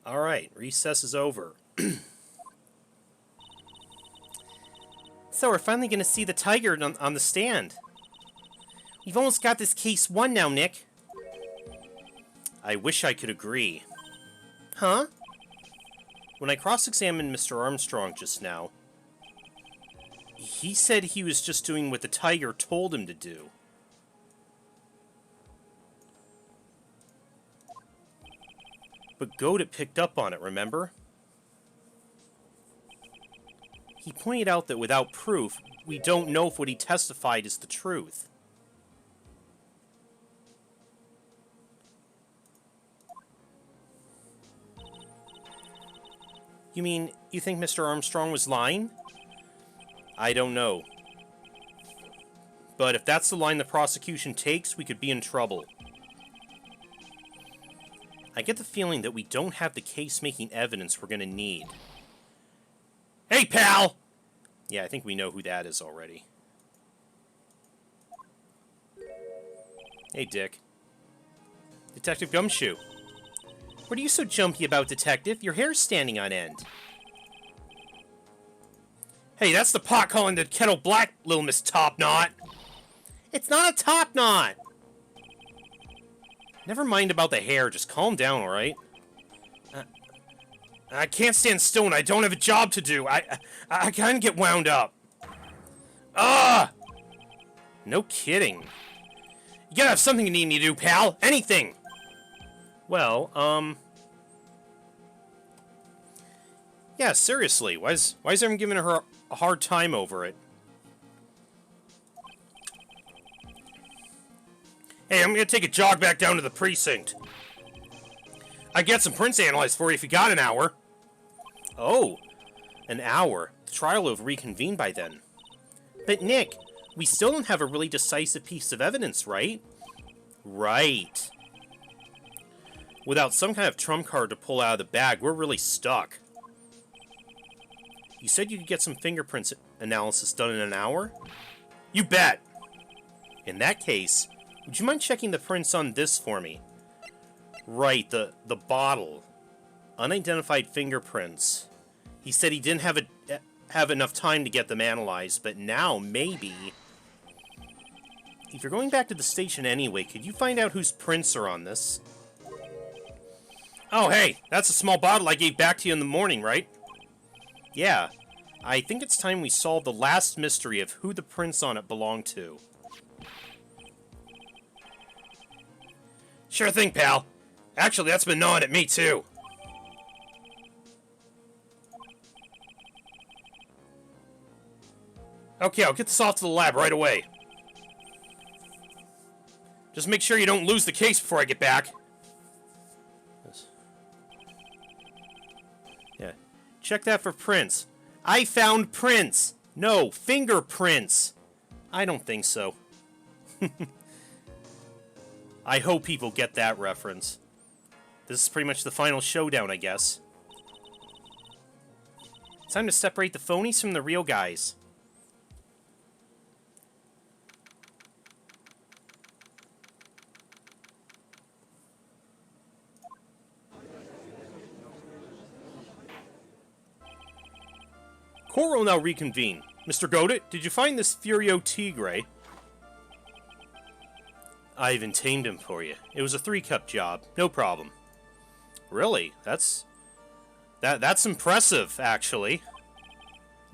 Alright, recess is over. So we're finally going to see the tiger on the stand. We've almost got this case won now, Nick. I wish I could agree. Huh? When I cross-examined Mr. Armstrong just now, he said he was just doing what the tiger told him to do. But Godet picked up on it, remember? He pointed out that without proof, we don't know if what he testified is the truth. You mean, you think Mr. Armstrong was lying? I don't know. But if that's the line the prosecution takes, we could be in trouble. I get the feeling that we don't have the case-making evidence we're going to need. Hey, pal! Yeah, I think we know who that is already. Hey, Dick. Detective Gumshoe. What are you so jumpy about, Detective? Your hair's standing on end. Hey, that's the pot calling the kettle black, little Miss Topknot. It's not a topknot! Never mind about the hair, just calm down, alright? I can't stand still and I don't have a job to do. I kinda get wound up. Ah! No kidding. You gotta have something you need me to do, pal. Anything! Well, yeah, seriously, why is everyone giving her a hard time over it? Hey, I'm gonna take a jog back down to the precinct. I get some prints analyzed for you if you got an hour. Oh, an hour. The trial will have reconvened by then. But Nick, we still don't have a really decisive piece of evidence, right? Right. Without some kind of trump card to pull out of the bag, we're really stuck. You said you could get some fingerprints analysis done in an hour? You bet! In that case, would you mind checking the prints on this for me? Right, the bottle. Unidentified fingerprints. He said he didn't have enough time to get them analyzed, but now, maybe... If you're going back to the station anyway, could you find out whose prints are on this? Oh, hey, that's a small bottle I gave back to you in the morning, right? Yeah, I think it's time we solve the last mystery of who the prints on it belong to. Sure thing, pal. Actually, that's been gnawing at me, too. Okay, I'll get this off to the lab right away. Just make sure you don't lose the case before I get back. Yeah. Check that for prints. I found prints! No, fingerprints! I don't think so. I hope people get that reference. This is pretty much the final showdown, I guess. It's time to separate the phonies from the real guys. Court will now reconvene. Mr. Godet, did you find this Furio Tigre? I even tamed him for you. It was a 3-cup job. No problem. Really? That's impressive, actually.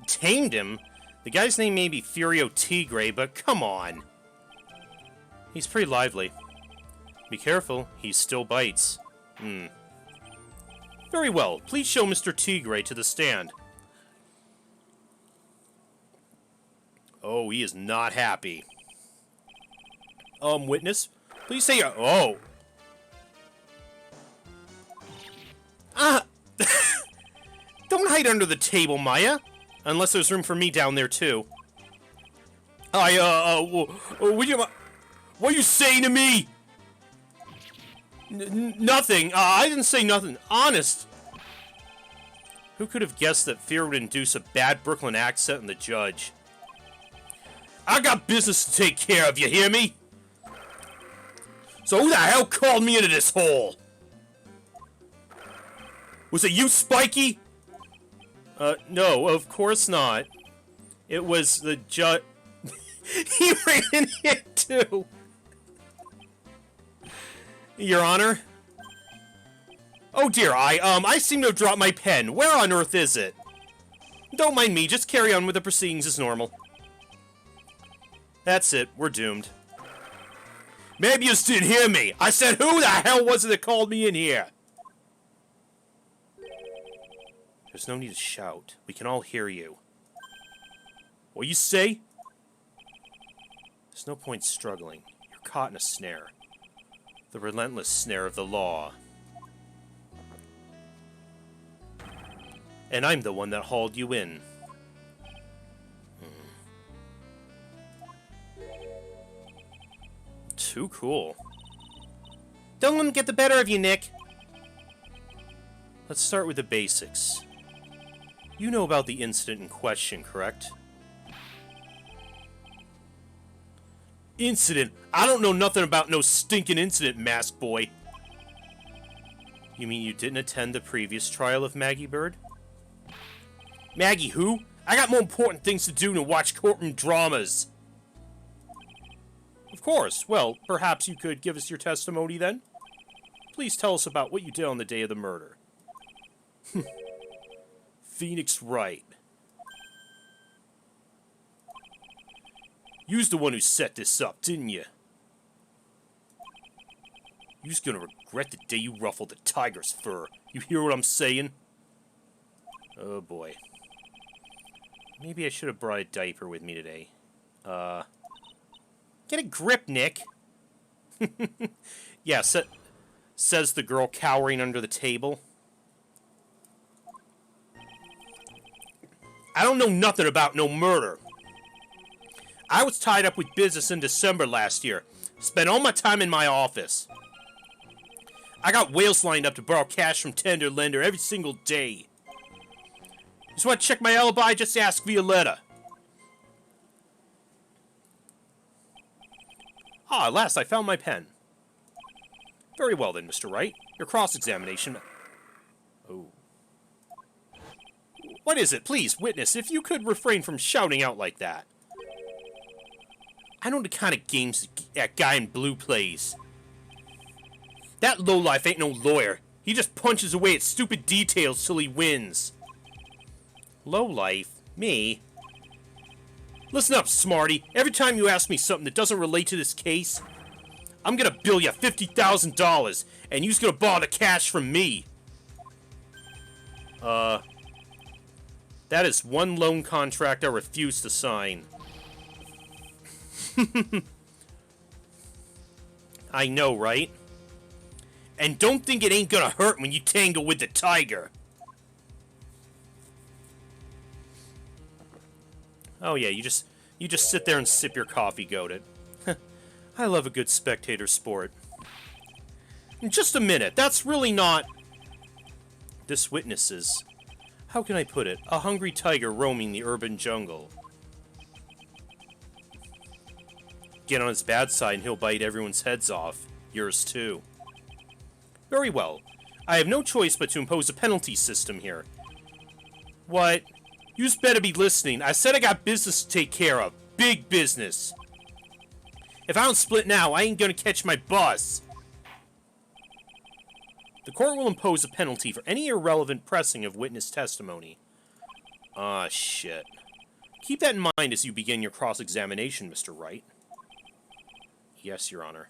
Tamed him? The guy's name may be Furio Tigre, but come on. He's pretty lively. Be careful, he still bites. Very well. Please show Mr. Tigre to the stand. Oh, he is not happy. Witness? Please say oh. Ah! Don't hide under the table, Maya. Unless there's room for me down there, too. What are you saying to me? Nothing. I didn't say nothing. Honest. Who could have guessed that fear would induce a bad Brooklyn accent in the judge? I got business to take care of, you hear me? So who the hell called me into this hole? Was it you, Spiky? No, of course not. It was the judge. He ran it too. Your Honor? Oh dear, I seem to have dropped my pen. Where on earth is it? Don't mind me, just carry on with the proceedings as normal. That's it, we're doomed. Maybe you didn't hear me. I said, who the hell was it that called me in here? There's no need to shout. We can all hear you. What you say? There's no point struggling. You're caught in a snare. The relentless snare of the law. And I'm the one that hauled you in. Too cool. Don't let him get the better of you, Nick. Let's start with the basics. You know about the incident in question, correct? Incident? I don't know nothing about no stinking incident, Mask Boy. You mean you didn't attend the previous trial of Maggie Bird? Maggie who? I got more important things to do than watch courtroom dramas. Of course. Well, perhaps you could give us your testimony then? Please tell us about what you did on the day of the murder. Phoenix Wright. You's the one who set this up, didn't you? You's gonna regret the day you ruffled the tiger's fur. You hear what I'm saying? Oh boy. Maybe I should have brought a diaper with me today. Get a grip, Nick. Yeah, says the girl cowering under the table. I don't know nothing about no murder. I was tied up with business in December last year. Spent all my time in my office. I got whales lined up to borrow cash from tender lender every single day. Just want to check my alibi? Just ask Violetta. Ah, at last I found my pen. Very well then, Mr. Wright. Your cross-examination... Oh. What is it? Please, witness, if you could refrain from shouting out like that. I know the kind of games that guy in blue plays. That lowlife ain't no lawyer. He just punches away at stupid details till he wins. Lowlife? Me? Listen up, smarty. Every time you ask me something that doesn't relate to this case, I'm gonna bill you $50,000, and you's gonna borrow the cash from me. That is one loan contract I refuse to sign. I know, right? And don't think it ain't gonna hurt when you tangle with the tiger. Oh yeah, you just sit there and sip your coffee, goated. I love a good spectator sport. In just a minute, that's really not... This witnesses... How can I put it? A hungry tiger roaming the urban jungle. Get on his bad side and he'll bite everyone's heads off. Yours too. Very well. I have no choice but to impose a penalty system here. What? You's better be listening. I said I got business to take care of. Big business. If I don't split now, I ain't gonna catch my bus. The court will impose a penalty for any irrelevant pressing of witness testimony. Ah, shit. Keep that in mind as you begin your cross-examination, Mr. Wright. Yes, Your Honor.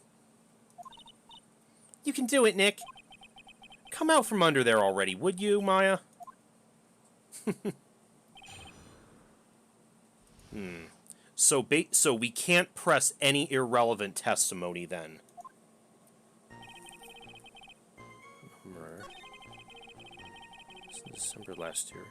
You can do it, Nick. Come out from under there already, would you, Maya? So we can't press any irrelevant testimony then. December last year.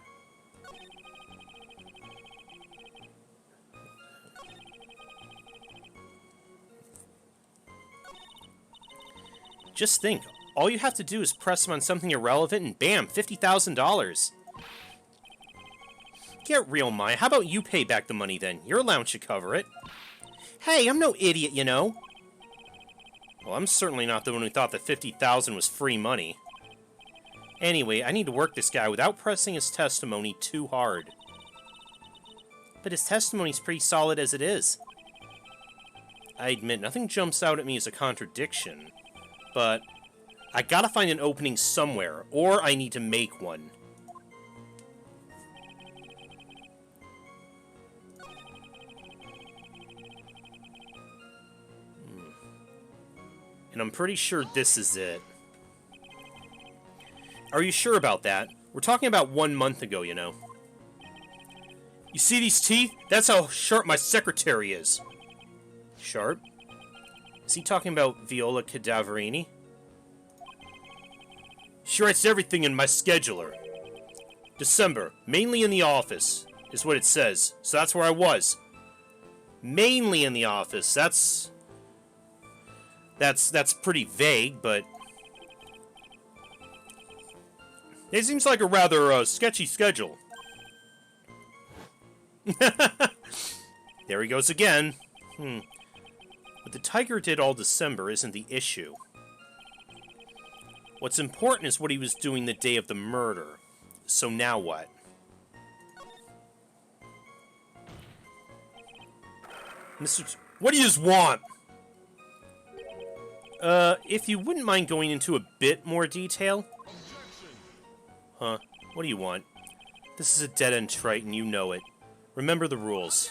Just think, all you have to do is press him on something irrelevant and bam, $50,000. Get real, Maya. How about you pay back the money then? Your allowance should cover it. Hey, I'm no idiot, you know. Well, I'm certainly not the one who thought that $50,000 was free money. Anyway, I need to work this guy without pressing his testimony too hard. But his testimony's pretty solid as it is. I admit, nothing jumps out at me as a contradiction, but I gotta find an opening somewhere, or I need to make one. And I'm pretty sure this is it. Are you sure about that? We're talking about 1 month ago, you know. You see these teeth? That's how sharp my secretary is. Sharp? Is he talking about Viola Cadaverini? She writes everything in my scheduler. December, mainly in the office, is what it says. So that's where I was. Mainly in the office. That's pretty vague, but it seems like a rather sketchy schedule. There he goes again. What the tiger did all December isn't the issue. What's important is what he was doing the day of the murder. So now what? What do you just want? If you wouldn't mind going into a bit more detail? Huh? What do you want? This is a dead-end Triton, you know it. Remember the rules.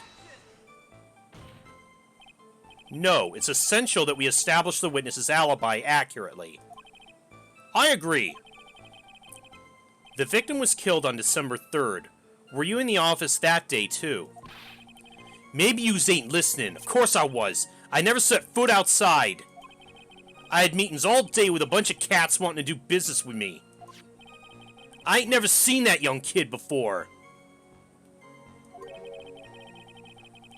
No, it's essential that we establish the witness's alibi accurately. I agree. The victim was killed on December 3rd. Were you in the office that day, too? Maybe yous ain't listening. Of course I was. I never set foot outside. I had meetings all day with a bunch of cats wanting to do business with me. I ain't never seen that young kid before.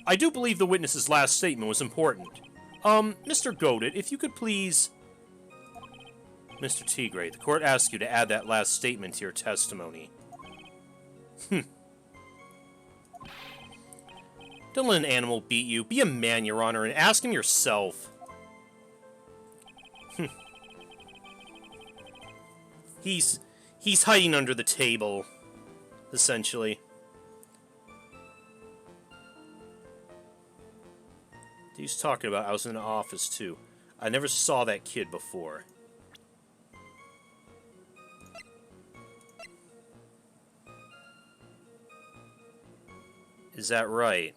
I do believe the witness's last statement was important. Mr. Goaded, if you could please... Mr. Tigre, the court asks you to add that last statement to your testimony. Don't let an animal beat you. Be a man, Your Honor, and ask him yourself. He's hiding under the table, essentially. He's talking about I was in the office, too. I never saw that kid before. Is that right?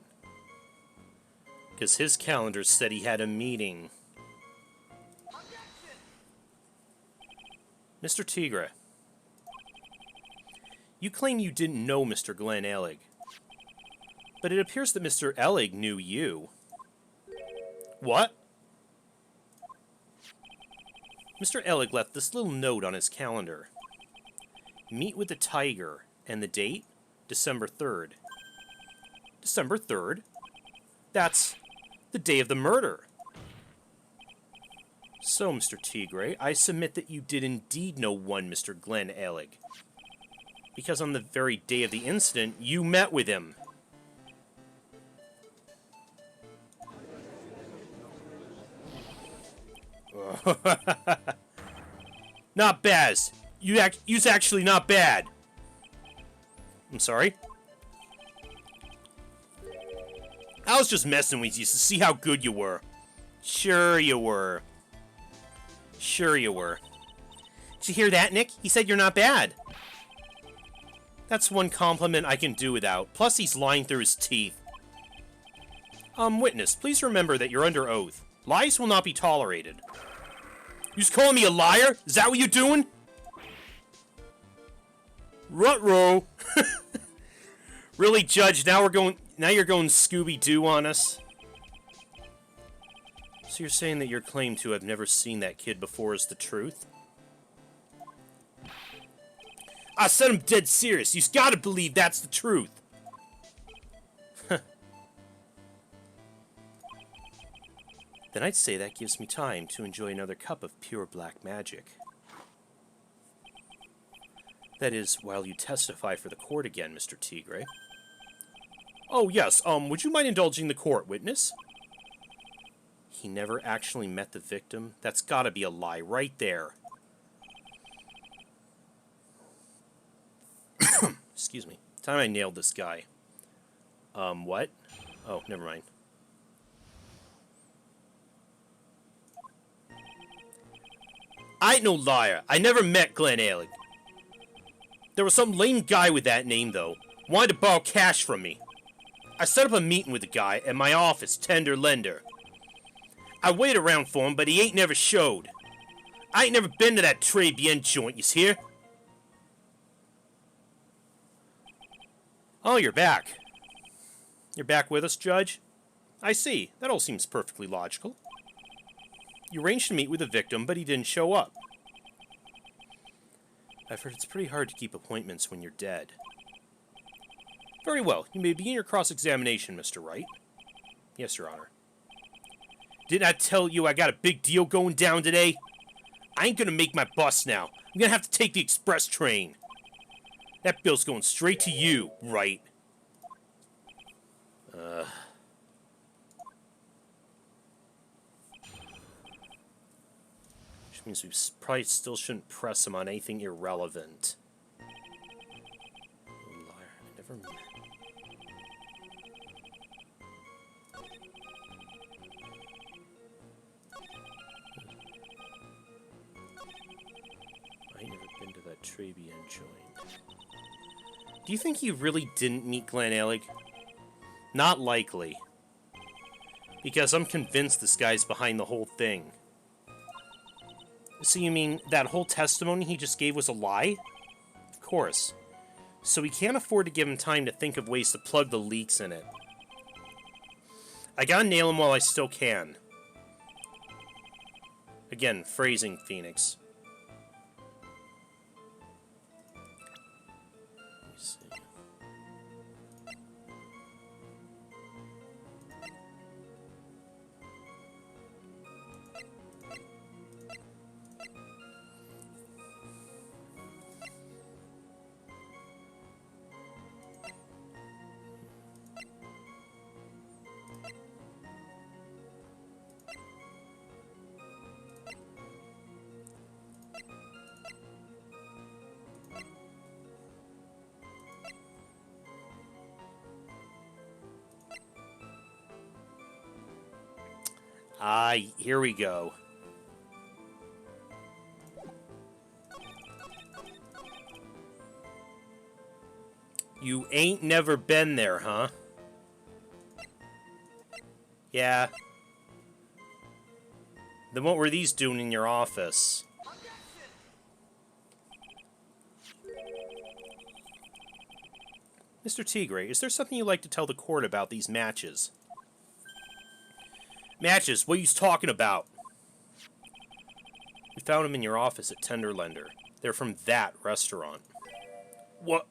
Because his calendar said he had a meeting. Mr. Tigre, you claim you didn't know Mr. Glenn Ellig, but it appears that Mr. Ellig knew you. What? Mr. Ellig left this little note on his calendar. Meet with the tiger, and the date? December 3rd. December 3rd? That's the day of the murder. So, Mr. Tigre, I submit that you did indeed know one Mr. Glenn Ellig. Because on the very day of the incident, you met with him. Not bad. You's actually not bad. I'm sorry? I was just messing with you to see how good you were. Sure you were. Sure you were. Did you hear that, Nick? He said you're not bad. That's one compliment I can do without. Plus, he's lying through his teeth. Witness, please remember that you're under oath. Lies will not be tolerated. You just calling me a liar? Is that what you're doing? Ruh-roh. Really, Judge, now you're going Scooby-Doo on us? So you're saying that your claim to have never seen that kid before is the truth? I said I'm dead serious. You've got to believe that's the truth. Then I'd say that gives me time to enjoy another cup of pure black magic. That is, while you testify for the court again, Mr. Tigre. Oh, yes, would you mind indulging the court, witness? He never actually met the victim? That's gotta be a lie right there. Excuse me. Time I nailed this guy. What? Oh, never mind. I ain't no liar. I never met Glenn Alec. There was some lame guy with that name, though. Wanted to borrow cash from me. I set up a meeting with the guy at my office, Tender Lender. I waited around for him, but he ain't never showed. I ain't never been to that Très Bien joint, you hear? Oh, you're back. You're back with us, Judge? I see. That all seems perfectly logical. You arranged to meet with the victim, but he didn't show up. I've heard it's pretty hard to keep appointments when you're dead. Very well. You may begin your cross-examination, Mr. Wright. Yes, Your Honor. Didn't I tell you I got a big deal going down today? I ain't gonna make my bus now. I'm gonna have to take the express train. That bill's going straight to you, Wright. Which means we probably still shouldn't press him on anything irrelevant. Liar, I never met. I ain't never been to that Très Bien joint. Do you think he really didn't meet Glenn Alec? Not likely. Because I'm convinced this guy's behind the whole thing. So you mean that whole testimony he just gave was a lie? Of course. So we can't afford to give him time to think of ways to plug the leaks in it. I gotta nail him while I still can. Again, phrasing, Phoenix. Let me see. Here we go. You ain't never been there, huh? Yeah. Then what were these doing in your office? Mr. Tigre, is there something you'd like to tell the court about these matches? Matches? What are you talking about? We found them in your office at Tender Lender. They're from that restaurant. What?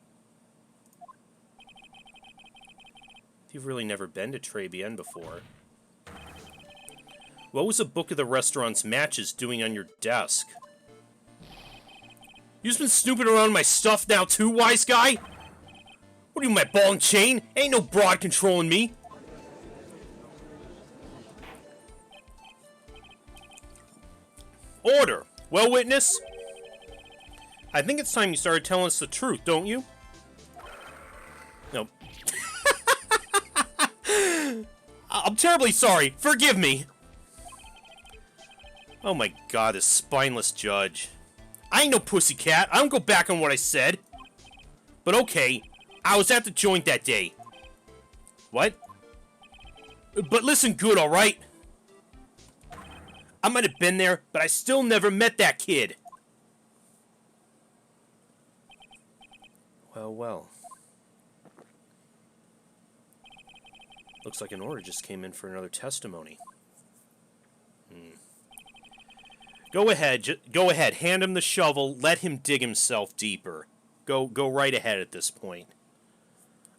You've really never been to Très Bien before. What was a book of the restaurant's matches doing on your desk? You just been snooping around my stuff now too, wise guy? What are you, my ball and chain? Ain't no broad controlling me. Order! Well, witness? I think it's time you started telling us the truth, don't you? No. I'm terribly sorry. Forgive me. Oh my god, this spineless judge. I ain't no pussycat. I don't go back on what I said. But okay, I was at the joint that day. What? But listen good, alright? I might have been there, but I still never met that kid. Well, well. Looks like an order just came in for another testimony. Go ahead, go ahead. Hand him the shovel. Let him dig himself deeper. Go right ahead at this point.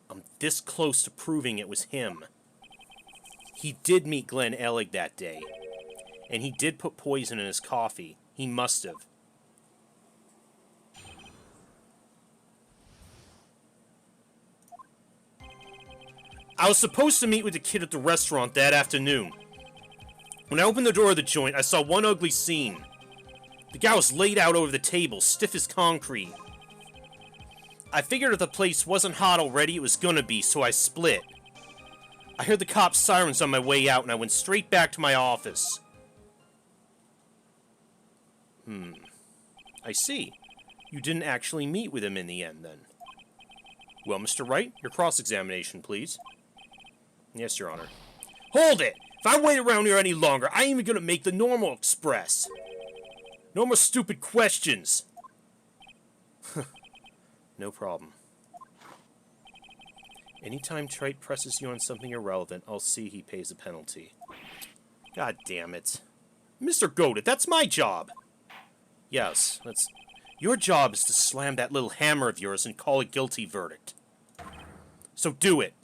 I'm this close to proving it was him. He did meet Glenn Alec that day. And he did put poison in his coffee. He must have. I was supposed to meet with the kid at the restaurant that afternoon. When I opened the door of the joint, I saw one ugly scene. The guy was laid out over the table, stiff as concrete. I figured if the place wasn't hot already, it was gonna be, so I split. I heard the cops' sirens on my way out, and I went straight back to my office. I see. You didn't actually meet with him in the end, then. Well, Mr. Wright, your cross-examination, please. Yes, Your Honor. Hold it! If I wait around here any longer, I ain't even gonna make the normal express. No more stupid questions. No problem. Anytime Trite presses you on something irrelevant, I'll see he pays a penalty. God damn it. Mr. Goated, that's my job! Yes, that's... Your job is to slam that little hammer of yours and call a guilty verdict. So do it.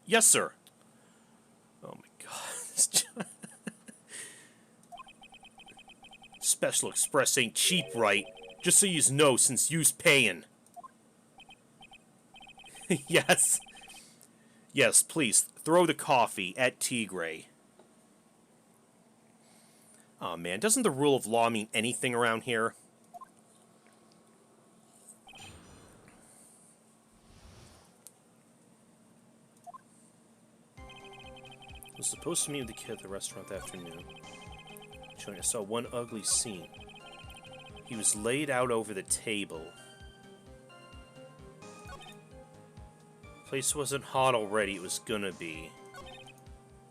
Yes, sir. Oh my god. Special Express ain't cheap, right? Just so yous know, since you's paying. Yes. Yes, please, throw the coffee at Tigray. Aw, man, doesn't the rule of law mean anything around here? I was supposed to meet with the kid at the restaurant that afternoon. I saw one ugly scene. He was laid out over the table. The place wasn't hot already, it was gonna be.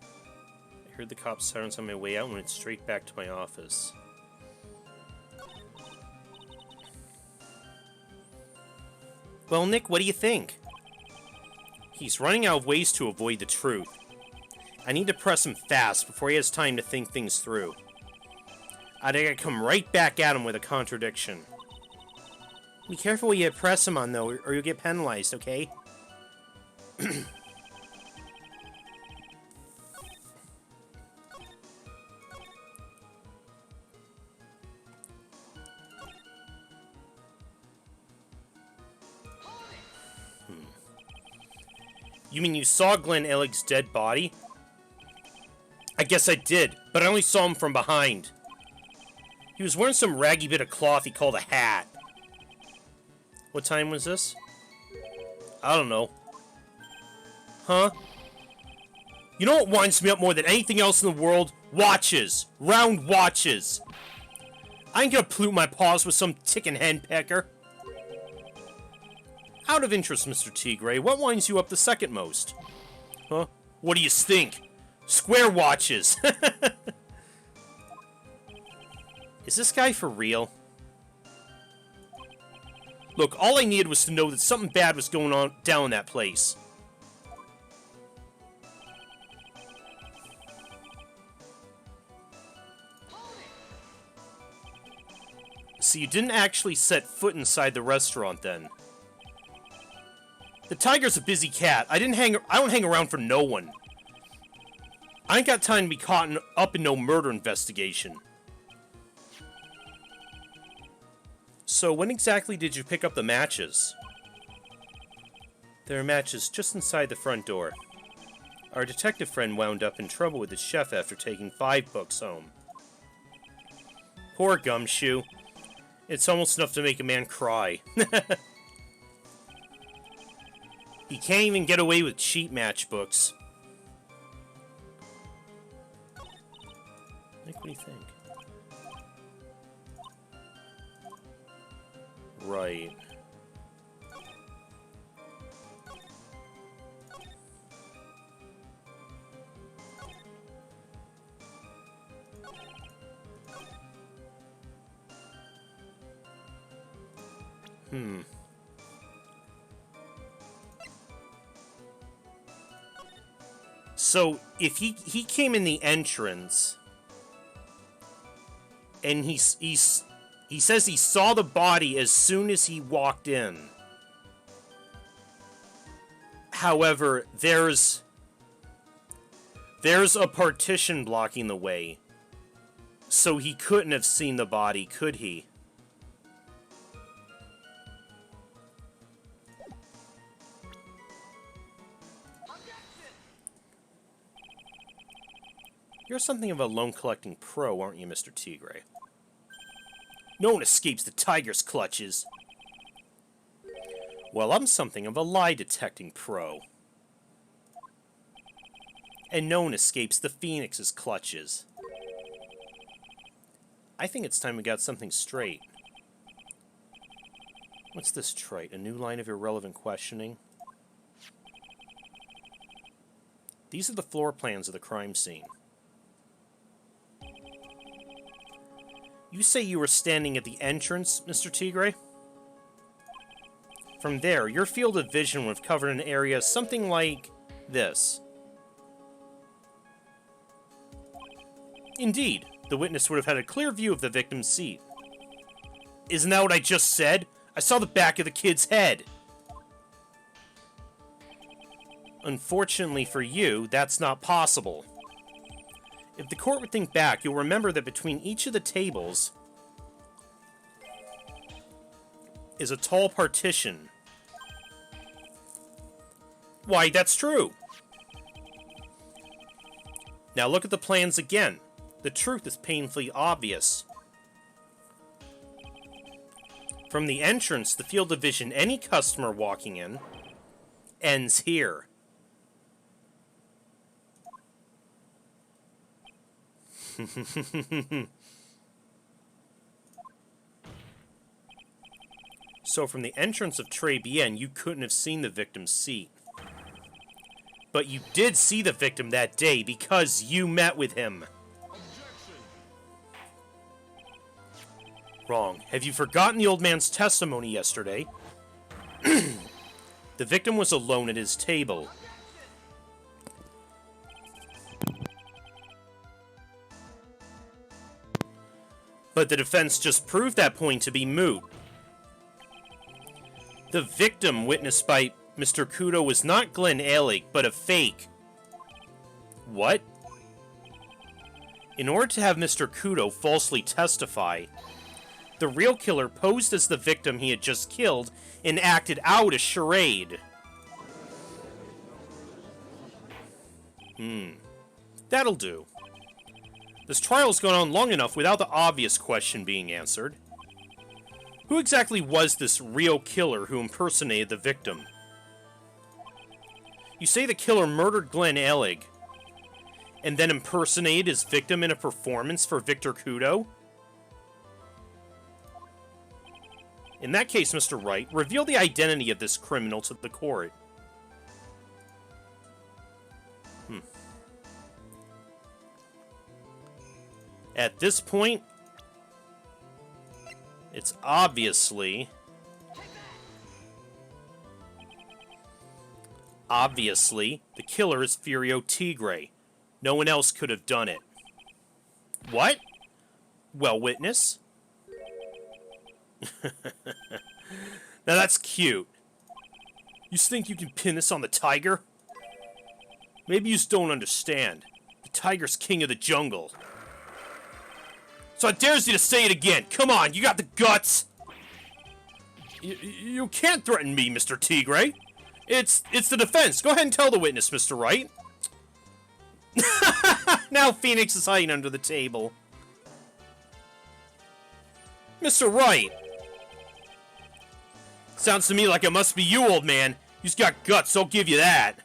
I heard the cops' sirens on my way out and went straight back to my office. Well, Nick, what do you think? He's running out of ways to avoid the truth. I need to press him fast before he has time to think things through. I gotta come right back at him with a contradiction. Be careful what you press him on, though, or you'll get penalized, okay? You mean you saw Glenn Ellig's dead body? I guess I did, but I only saw him from behind. He was wearing some raggy bit of cloth he called a hat. What time was this? I don't know. Huh? You know what winds me up more than anything else in the world? Watches. Round watches. I ain't gonna pollute my paws with some ticking henpecker. Out of interest, Mr. Tigray, what winds you up the second most? Huh? What do you think? Square watches. Is this guy for real? Look, all I needed was to know that something bad was going on down in that place. So you didn't actually set foot inside the restaurant then? The tiger's a busy cat. I don't hang around for no one. I ain't got time to be caught up in no murder investigation. So when exactly did you pick up the matches? There are matches just inside the front door. Our detective friend wound up in trouble with his chef after taking 5 books home. Poor Gumshoe. It's almost enough to make a man cry. He can't even get away with cheap matchbooks. Nick, what do you think? Right. So, if he came in the entrance, and he says he saw the body as soon as he walked in. However, there's a partition blocking the way, so he couldn't have seen the body, could he? You're something of a loan-collecting pro, aren't you, Mr. Tigray? No one escapes the tiger's clutches. Well, I'm something of a lie-detecting pro. And no one escapes the Phoenix's clutches. I think it's time we got something straight. What's this trait? A new line of irrelevant questioning? These are the floor plans of the crime scene. You say you were standing at the entrance, Mr. Tigre? From there, your field of vision would have covered an area something like this. Indeed, the witness would have had a clear view of the victim's seat. Isn't that what I just said? I saw the back of the kid's head. Unfortunately for you, that's not possible. If the court would think back, you'll remember that between each of the tables is a tall partition. Why, that's true. Now look at the plans again. The truth is painfully obvious. From the entrance, the field of vision any customer walking in ends here. So from the entrance of Très Bien, you couldn't have seen the victim's seat. But you did see the victim that day because you met with him. Wrong. Have you forgotten the old man's testimony yesterday? The victim was alone at his table. But the defense just proved that point to be moot. The victim witnessed by Mr. Kudo was not Glenn Alig, but a fake. What? In order to have Mr. Kudo falsely testify, the real killer posed as the victim he had just killed and acted out a charade. That'll do. This trial's gone on long enough without the obvious question being answered. Who exactly was this real killer who impersonated the victim? You say the killer murdered Glenn Alig, and then impersonated his victim in a performance for Victor Kudo? In that case, Mr. Wright, reveal the identity of this criminal to the court. At this point, it's obviously the killer is Furio Tigre. No one else could have done it. What? Well, witness? Now that's cute. You think you can pin this on the tiger? Maybe you just don't understand. The tiger's king of the jungle. So I dares you to say it again. Come on, you got the guts. You can't threaten me, Mr. Tigre. It's the defense. Go ahead and tell the witness, Mr. Wright. Now Phoenix is hiding under the table. Mr. Wright. Sounds to me like it must be you, old man. You've got guts, I'll give you that.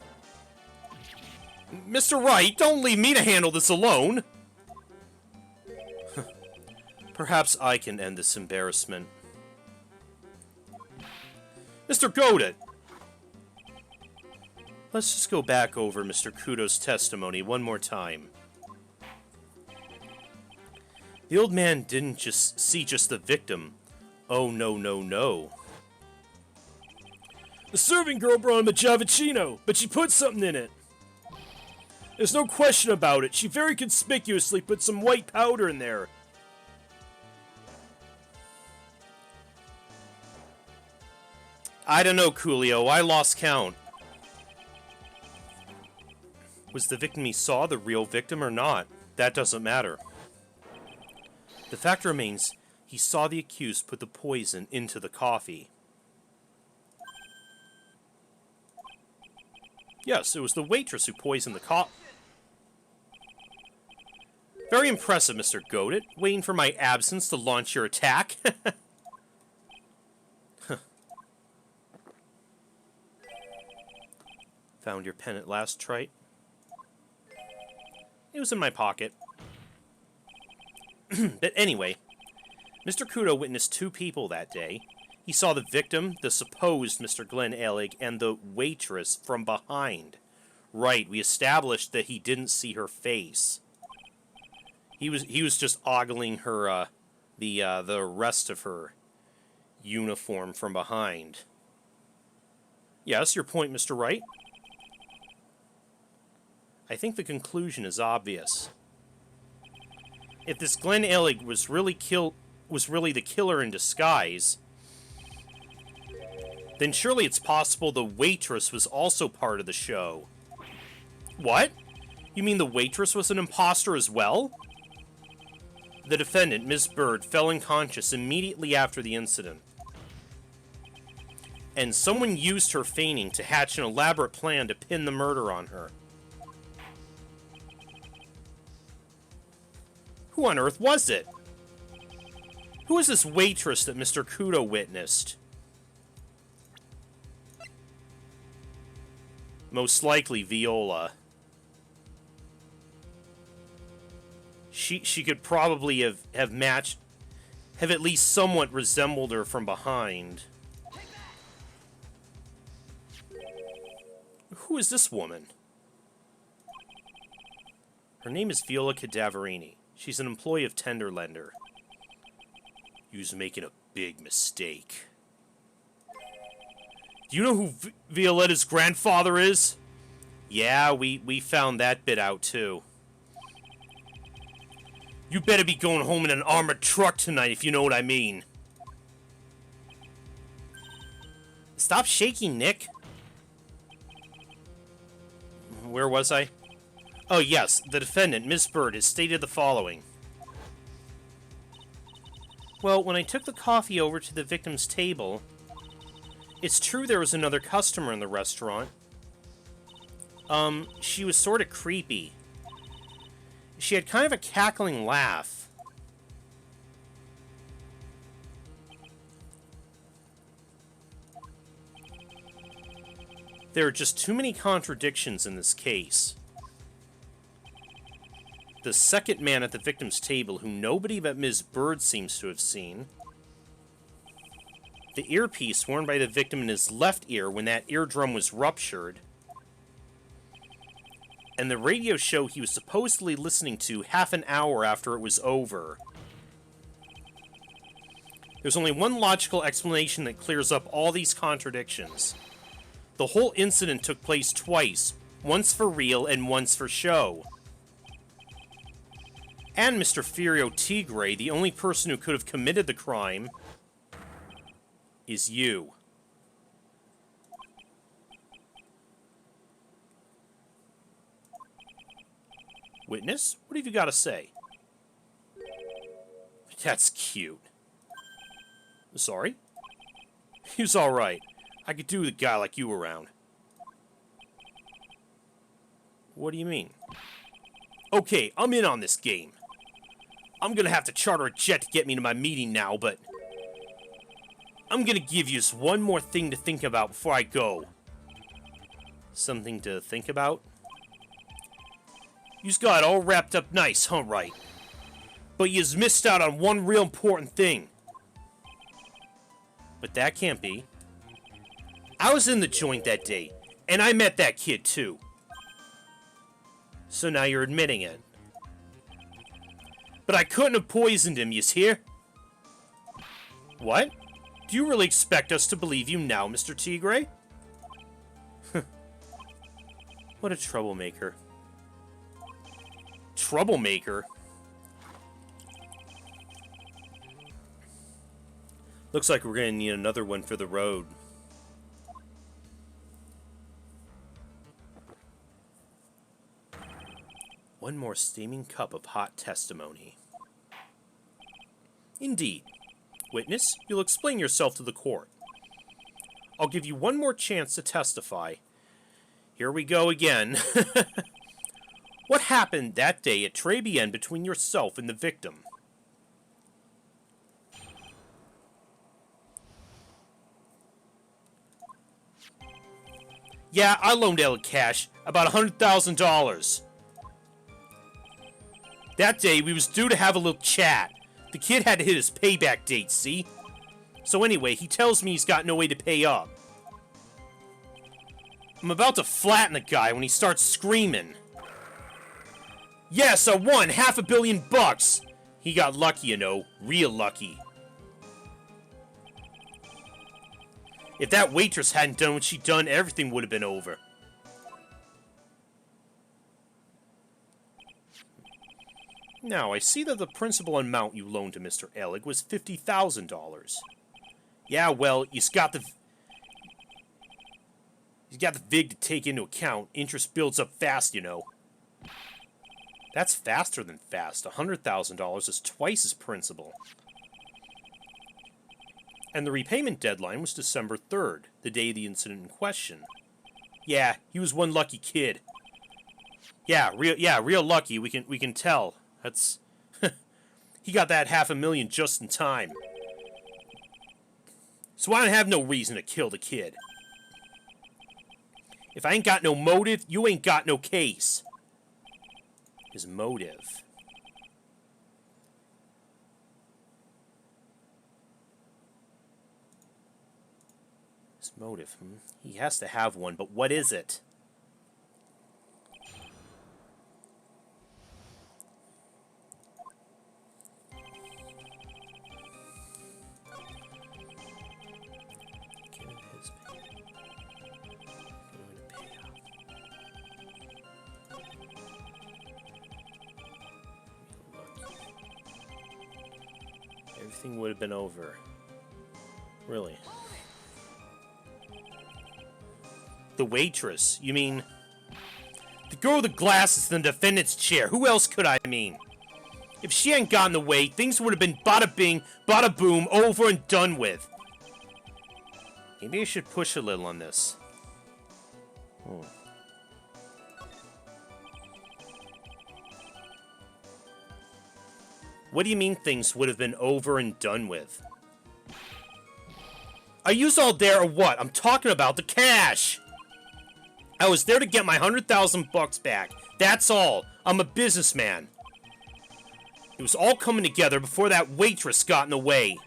Mr. Wright, don't leave me to handle this alone. Perhaps I can end this embarrassment. Mr. Godet! Let's just go back over Mr. Kudo's testimony one more time. The old man didn't just see the victim. Oh, no, no, no. The serving girl brought him a Javicino, but she put something in it. There's no question about it. She very conspicuously put some white powder in there. I don't know, Coolio. I lost count. Was the victim he saw the real victim or not? That doesn't matter. The fact remains, he saw the accused put the poison into the coffee. Yes, it was the waitress who poisoned the coffee. Very impressive, Mr. Godet. Waiting for my absence to launch your attack. Found your pen at last, Trite? It was in my pocket. But anyway, Mr. Kudo witnessed two people that day. He saw the victim, the supposed Mr. Glenn Ellig, and the waitress from behind. Right, we established that he didn't see her face. He was just ogling her, the rest of her uniform from behind. Yes, your point, Mr. Wright. I think the conclusion is obvious. If this Glenn Ellig was really the killer in disguise, then surely it's possible the waitress was also part of the show. What? You mean the waitress was an imposter as well? The defendant, Ms. Bird, fell unconscious immediately after the incident. And someone used her feigning to hatch an elaborate plan to pin the murder on her. Who on earth was it? Who is this waitress that Mr. Kudo witnessed? Most likely Viola. She could probably have at least somewhat resembled her from behind. Who is this woman? Her name is Viola Cadaverini. She's an employee of Tenderlender. You's making a big mistake. Do you know who Violetta's grandfather is? Yeah, we found that bit out too. You better be going home in an armored truck tonight, if you know what I mean. Stop shaking, Nick. Where was I? Oh, yes. The defendant, Ms. Bird, has stated the following. Well, when I took the coffee over to the victim's table, it's true there was another customer in the restaurant. She was sort of creepy. She had kind of a cackling laugh. There are just too many contradictions in this case. The second man at the victim's table, who nobody but Ms. Bird seems to have seen. The earpiece worn by the victim in his left ear when that eardrum was ruptured. And the radio show he was supposedly listening to half an hour after it was over. There's only one logical explanation that clears up all these contradictions. The whole incident took place twice, once for real and once for show. And Mr. Furio Tigre, the only person who could have committed the crime, is you. Witness, what have you got to say? That's cute. Sorry? He was alright. I could do with a guy like you around. What do you mean? Okay, I'm in on this game. I'm gonna have to charter a jet to get me to my meeting now, but I'm gonna give you just one more thing to think about before I go. Something to think about? You's got it all wrapped up nice, huh, right? But you's missed out on one real important thing. But that can't be. I was in the joint that day, and I met that kid too. So now you're admitting it. But I couldn't have poisoned him, you hear? What? Do you really expect us to believe you now, Mr. Tigre? What a troublemaker. Troublemaker? Looks like we're gonna need another one for the road. One more steaming cup of hot testimony. Indeed. Witness, you'll explain yourself to the court. I'll give you one more chance to testify. Here we go again. What happened that day at Trebienne between yourself and the victim? Yeah, I loaned Elig cash, about $100,000. That day, we was due to have a little chat. The kid had to hit his payback date, see? So anyway, he tells me he's got no way to pay up. I'm about to flatten the guy when he starts screaming. Yes, I won $500 million. He got lucky, you know, real lucky. If that waitress hadn't done what she'd done, everything would have been over. Now, I see that the principal amount you loaned to Mr. Elig was $50,000. Yeah, well, he's got the VIG to take into account. Interest builds up fast, you know. That's faster than fast. $100,000 is twice his principal. And the repayment deadline was December 3rd, the day of the incident in question. Yeah, he was one lucky kid. Yeah, real lucky. We can tell. That's he got that $500,000 just in time. So I don't have no reason to kill the kid. If I ain't got no motive, you ain't got no case. His motive. His motive, He has to have one, but what is it? Everything would have been over. Really. The waitress, you mean? The girl with the glasses in the defendant's chair. Who else could I mean? If she hadn't gotten the way, things would have been bada bing, bada boom, over and done with. Maybe I should push a little on this. What do you mean things would have been over and done with? Are you all there or what? I'm talking about the cash! I was there to get my $100,000 back. That's all. I'm a businessman. It was all coming together before that waitress got in the way.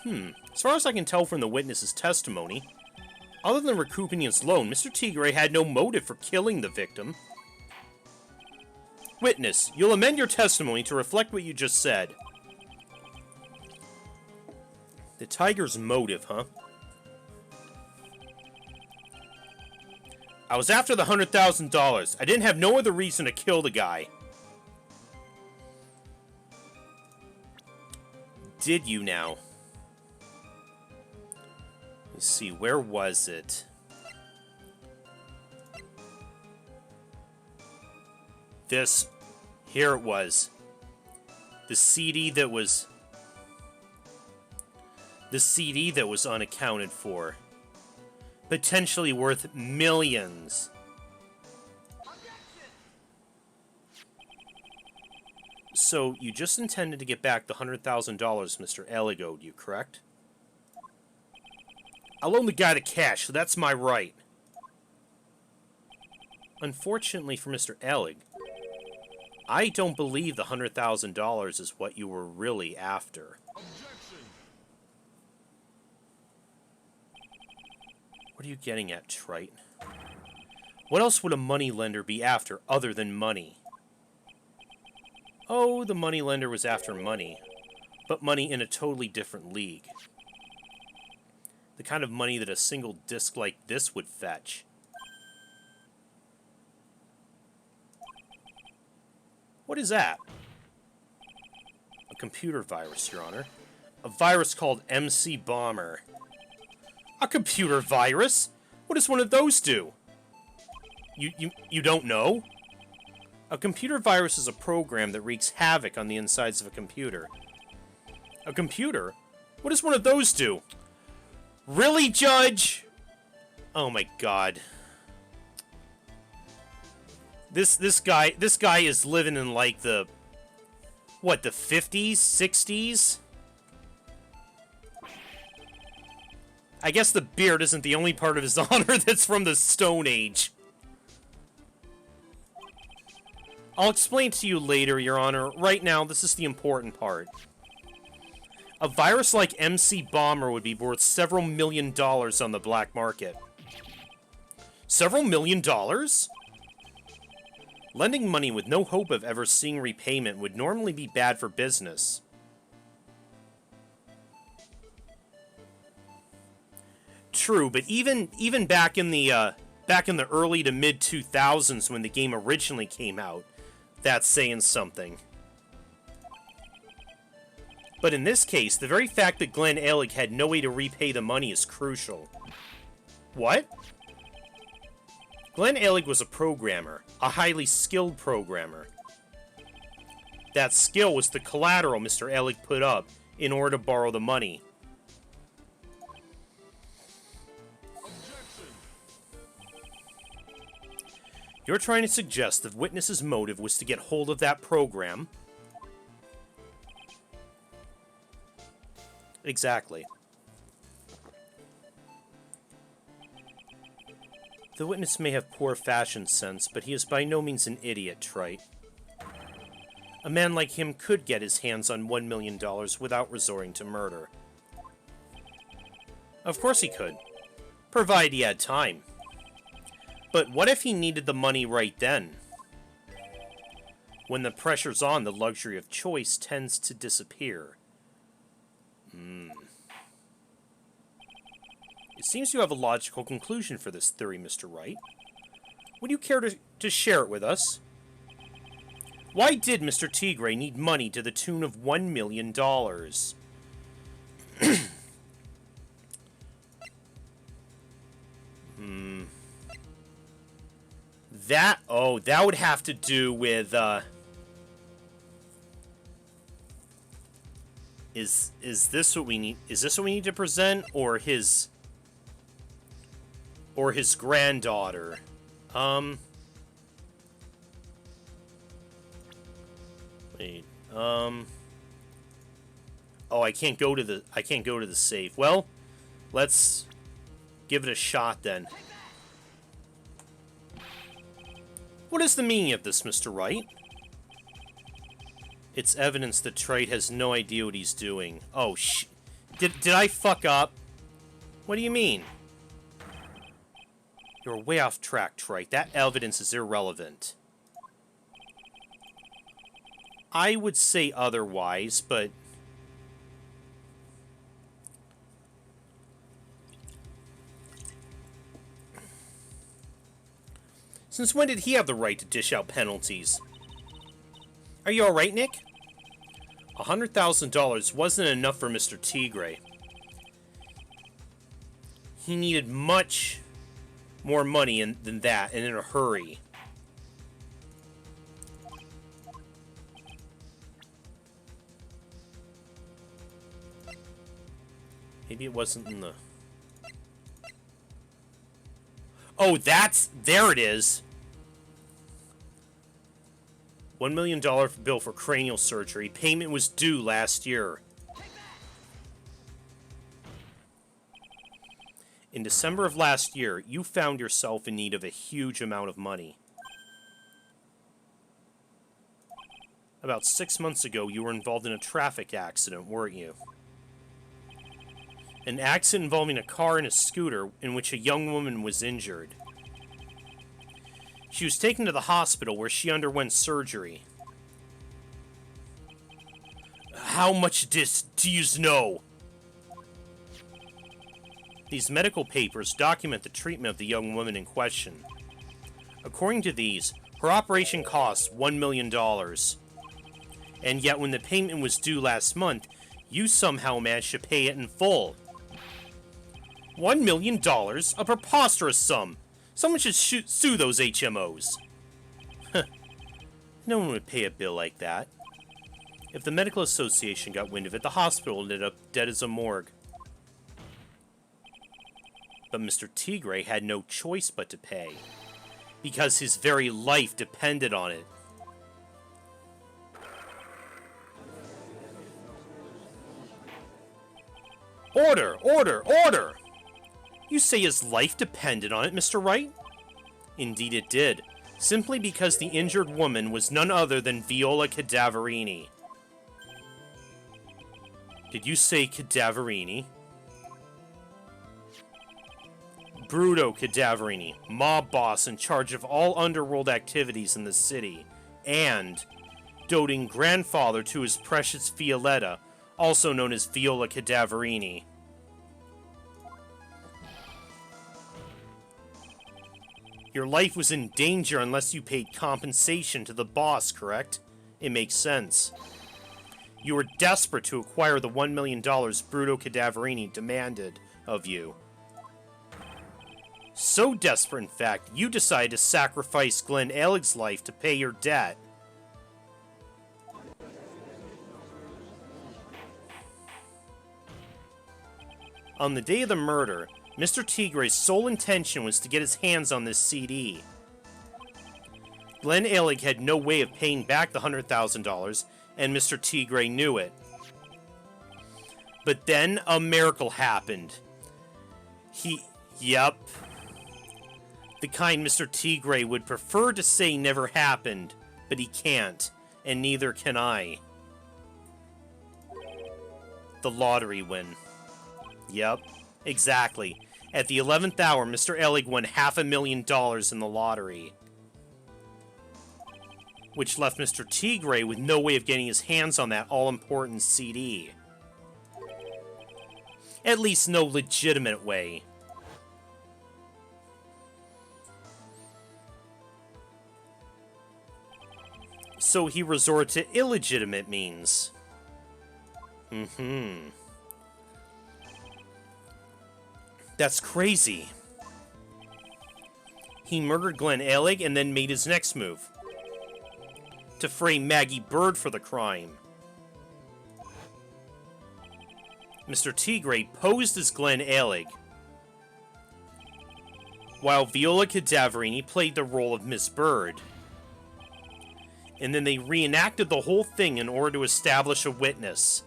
As far as I can tell from the witness's testimony, other than recouping his loan, Mr. Tigre had no motive for killing the victim. Witness, you'll amend your testimony to reflect what you just said. The tiger's motive, huh? I was after the $100,000. I didn't have no other reason to kill the guy. Did you now? Let's see, where was it? Here it was. The CD that was unaccounted for. Potentially worth millions. So, you just intended to get back the $100,000 Mr. Elig owed you, correct? I loaned the guy the cash, so that's my right. Unfortunately for Mr. Elig, I don't believe the $100,000 is what you were really after. Objection. What are you getting at, Trite? What else would a moneylender be after other than money? Oh, the moneylender was after money, but money in a totally different league. The kind of money that a single disc like this would fetch. What is that? A computer virus, Your Honor. A virus called MC Bomber. A computer virus? What does one of those do? You don't know? A computer virus is a program that wreaks havoc on the insides of a computer. A computer? What does one of those do? Really, Judge? Oh my god. This guy is living in like the what, the 50s, 60s? I guess the beard isn't the only part of his honor that's from the Stone Age. I'll explain to you later, Your Honor. Right now, this is the important part. A virus like MC Bomber would be worth several $1 million on the black market. Several $1 million? Lending money with no hope of ever seeing repayment would normally be bad for business. True, but even back in the early to mid 2000s when the game originally came out, that's saying something. But in this case, the very fact that Glenn Ellig had no way to repay the money is crucial. What? Glenn Ellig was a programmer, a highly skilled programmer. That skill was the collateral Mr. Ellig put up in order to borrow the money. You're trying to suggest the witness's motive was to get hold of that program? Exactly. The witness may have poor fashion sense, but he is by no means an idiot, Trite. A man like him could get his hands on $1 million without resorting to murder. Of course he could, provided he had time. But what if he needed the money right then? When the pressure's on, the luxury of choice tends to disappear. It seems you have a logical conclusion for this theory, Mr. Wright. Would you care to share it with us? Why did Mr. Tigre need money to the tune of $1 million? That would have to do with, Is this what we need? Is this what we need to present, or his granddaughter? Wait. Oh, I can't go to the safe. Well, let's give it a shot then. What is the meaning of this, Mr. Wright? It's evidence that Trite has no idea what he's doing. Oh, Did I fuck up? What do you mean? You're way off track, Trite. That evidence is irrelevant. I would say otherwise, but... Since when did he have the right to dish out penalties? Are you alright, Nick? $100,000 wasn't enough for Mr. Tigre. He needed much more money than that, and in a hurry. Maybe it wasn't in the... Oh, there it is! $1 million bill for cranial surgery. Payment was due last year. In December of last year, you found yourself in need of a huge amount of money. About 6 months ago, you were involved in a traffic accident, weren't you? An accident involving a car and a scooter in which a young woman was injured. She was taken to the hospital where she underwent surgery. How much do you know? These medical papers document the treatment of the young woman in question. According to these, her operation cost $1 million. And yet when the payment was due last month, you somehow managed to pay it in full. $1 million? A preposterous sum. Someone should sue those HMOs. No one would pay a bill like that. If the medical association got wind of it, the hospital ended up dead as a morgue. But Mr. Tigre had no choice but to pay, because his very life depended on it. Order! Order! Order! You say his life depended on it, Mr. Wright? Indeed it did, simply because the injured woman was none other than Viola Cadaverini. Did you say Cadaverini? Bruto Cadaverini, mob boss in charge of all underworld activities in the city, and doting grandfather to his precious Violetta, also known as Viola Cadaverini. Your life was in danger unless you paid compensation to the boss, correct? It makes sense. You were desperate to acquire the $1 million Bruto Cadaverini demanded of you. So desperate, in fact, you decided to sacrifice Glenn Alig's life to pay your debt. On the day of the murder, Mr. Tigre's sole intention was to get his hands on this CD. Glenn Alig had no way of paying back the $100,000, and Mr. Tigre knew it. But then a miracle happened. Yep. The kind Mr. Tigre would prefer to say never happened, but he can't, and neither can I. The lottery win. Yep, exactly. At the 11th hour, Mr. Alig won $500,000 in the lottery, which left Mr. Tigre with no way of getting his hands on that all-important CD. At least no legitimate way. So he resorted to illegitimate means. That's crazy. He murdered Glenn Alig and then made his next move. To frame Maggie Bird for the crime. Mr. Tigre posed as Glenn Alig, while Viola Cadaverini played the role of Miss Bird. And then they reenacted the whole thing in order to establish a witness.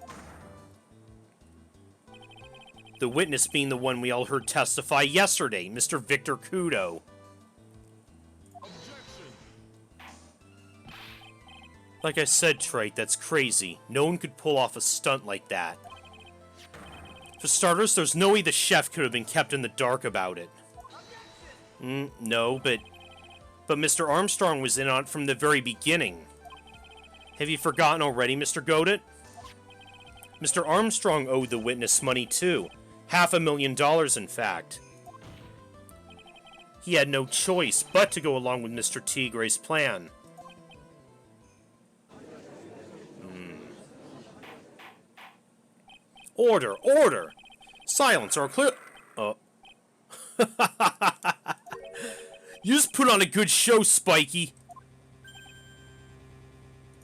The witness being the one we all heard testify yesterday, Mr. Victor Kudo. Like I said, Trite, that's crazy. No one could pull off a stunt like that. For starters, there's no way the chef could have been kept in the dark about it. No, but Mr. Armstrong was in on it from the very beginning. Have you forgotten already, Mr. Godet? Mr. Armstrong owed the witness money too. $500,000, in fact. He had no choice but to go along with Mr. Tigre's plan. Order! Order! Silence or clear... You just put on a good show, Spiky.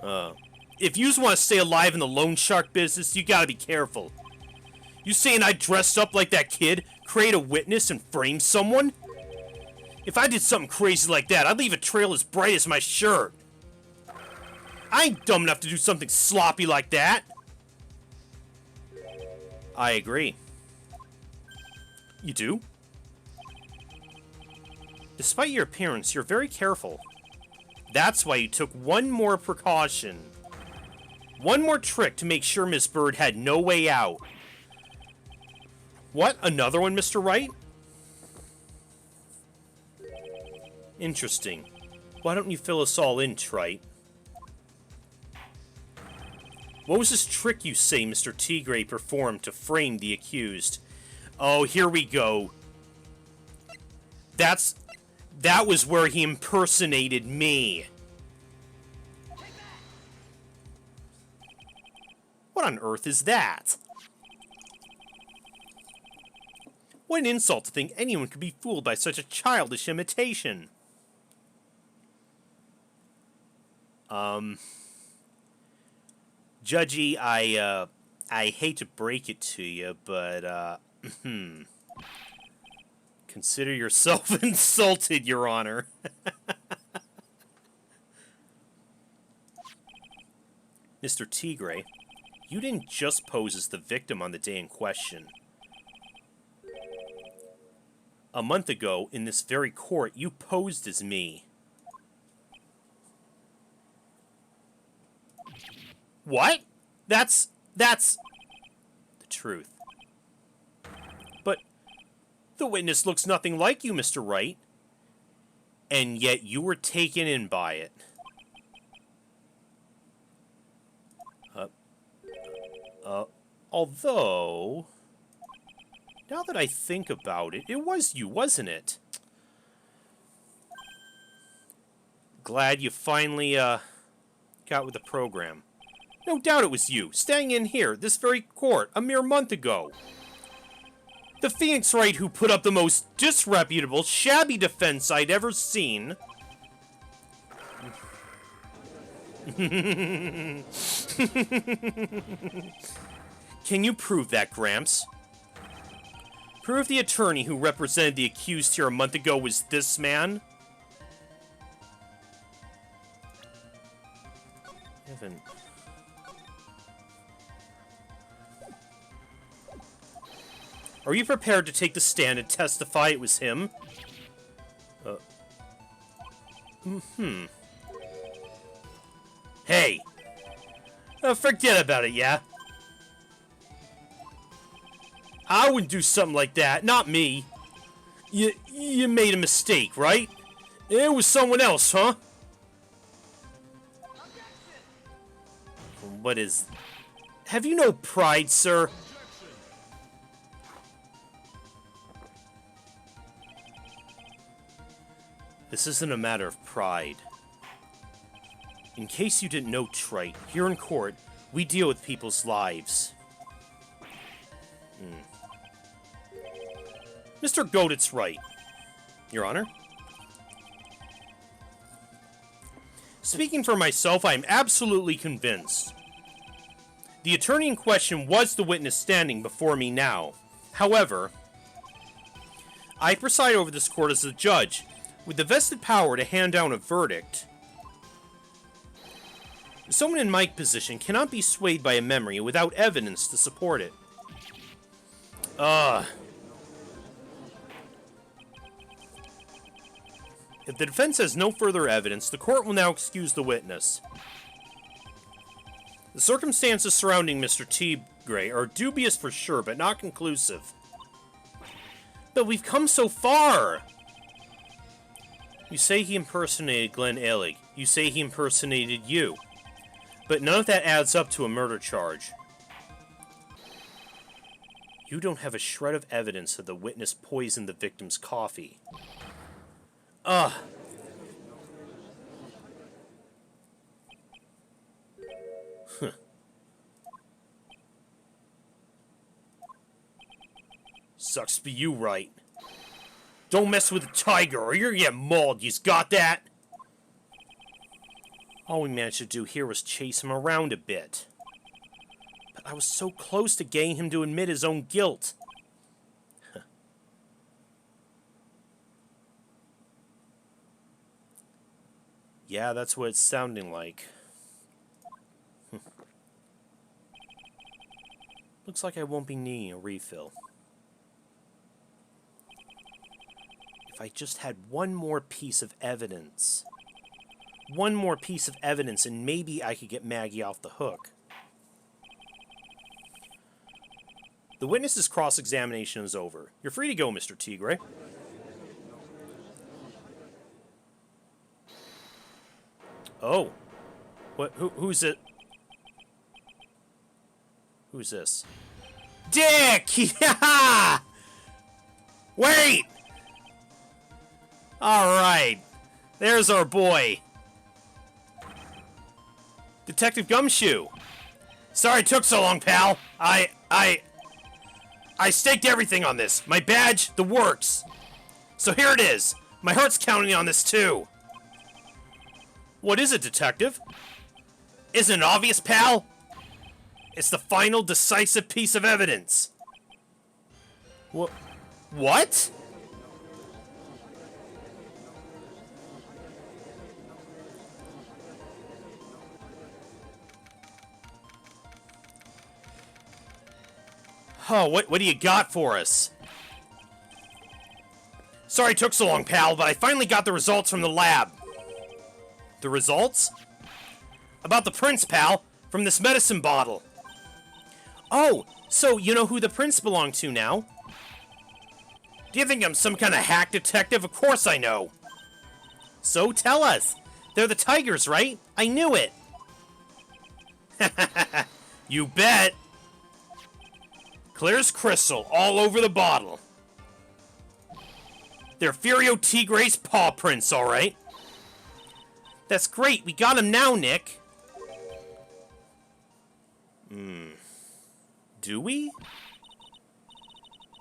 If you just want to stay alive in the loan shark business, you gotta be careful. You saying I dressed up like that kid, create a witness, and frame someone? If I did something crazy like that, I'd leave a trail as bright as my shirt. I ain't dumb enough to do something sloppy like that. I agree. You do? Despite your appearance, you're very careful. That's why you took one more precaution. One more trick to make sure Miss Bird had no way out. What? Another one, Mr. Wright? Interesting. Why don't you fill us all in, Trite? What was this trick you say Mr. Tigre performed to frame the accused? Oh, here we go. That was where he impersonated me. What on earth is that? What an insult to think anyone could be fooled by such a childish imitation. Judgy, I hate to break it to you, but, consider yourself insulted, Your Honor. Mr. Tigre, you didn't just pose as the victim on the day in question. A month ago, in this very court, you posed as me. What? That's the truth. But the witness looks nothing like you, Mr. Wright. And yet you were taken in by it. Although, now that I think about it, it was you, wasn't it? Glad you finally, got with the program. No doubt it was you, staying in here, this very court, a mere month ago. The Phoenix Wright who put up the most disreputable, shabby defense I'd ever seen. Can you prove that, Gramps? Prove the attorney who represented the accused here a month ago was this man? Haven't... Are you prepared to take the stand and testify it was him? Hey! Forget about it, yeah? I wouldn't do something like that, not me. You made a mistake, right? It was someone else, huh? What is... Have you no pride, sir? This isn't a matter of pride. In case you didn't know, Trite, here in court, we deal with people's lives. Mr. Godet's right, Your Honor. Speaking for myself, I am absolutely convinced. The attorney in question was the witness standing before me now. However, I preside over this court as a judge, with the vested power to hand down a verdict. Someone in my position cannot be swayed by a memory without evidence to support it. If the defense has no further evidence, the court will now excuse the witness. The circumstances surrounding Mr. Tigray are dubious for sure, but not conclusive. But we've come so far! You say he impersonated Glenn Ellig. You say he impersonated you. But none of that adds up to a murder charge. You don't have a shred of evidence that the witness poisoned the victim's coffee. Huh. Sucks to be you, right? Don't mess with the tiger or you're gonna get mauled, you got that? All we managed to do here was chase him around a bit. But I was so close to getting him to admit his own guilt. Yeah, that's what it's sounding like. Looks like I won't be needing a refill. If I just had one more piece of evidence. One more piece of evidence and maybe I could get Maggie off the hook. The witness's cross-examination is over. You're free to go, Mr. Tigray. Oh. What? Who's it? Who's this? Dick! Yeah! Wait! Alright. There's our boy. Detective Gumshoe. Sorry it took so long, pal. I staked everything on this. My badge, the works. So here it is. My heart's counting on this too. What is it, Detective? Isn't it obvious, pal? It's the final decisive piece of evidence. What? Oh, what do you got for us? Sorry it took so long, pal, but I finally got the results from the lab. The results? About the prince, pal, from this medicine bottle. Oh, so you know who the prince belonged to now? Do you think I'm some kind of hack detective? Of course I know. So tell us. They're the tigers, right? I knew it. You bet. Clear as crystal, all over the bottle. They're Furio Tigre's paw prints, alright. That's great, we got him now, Nick. Do we?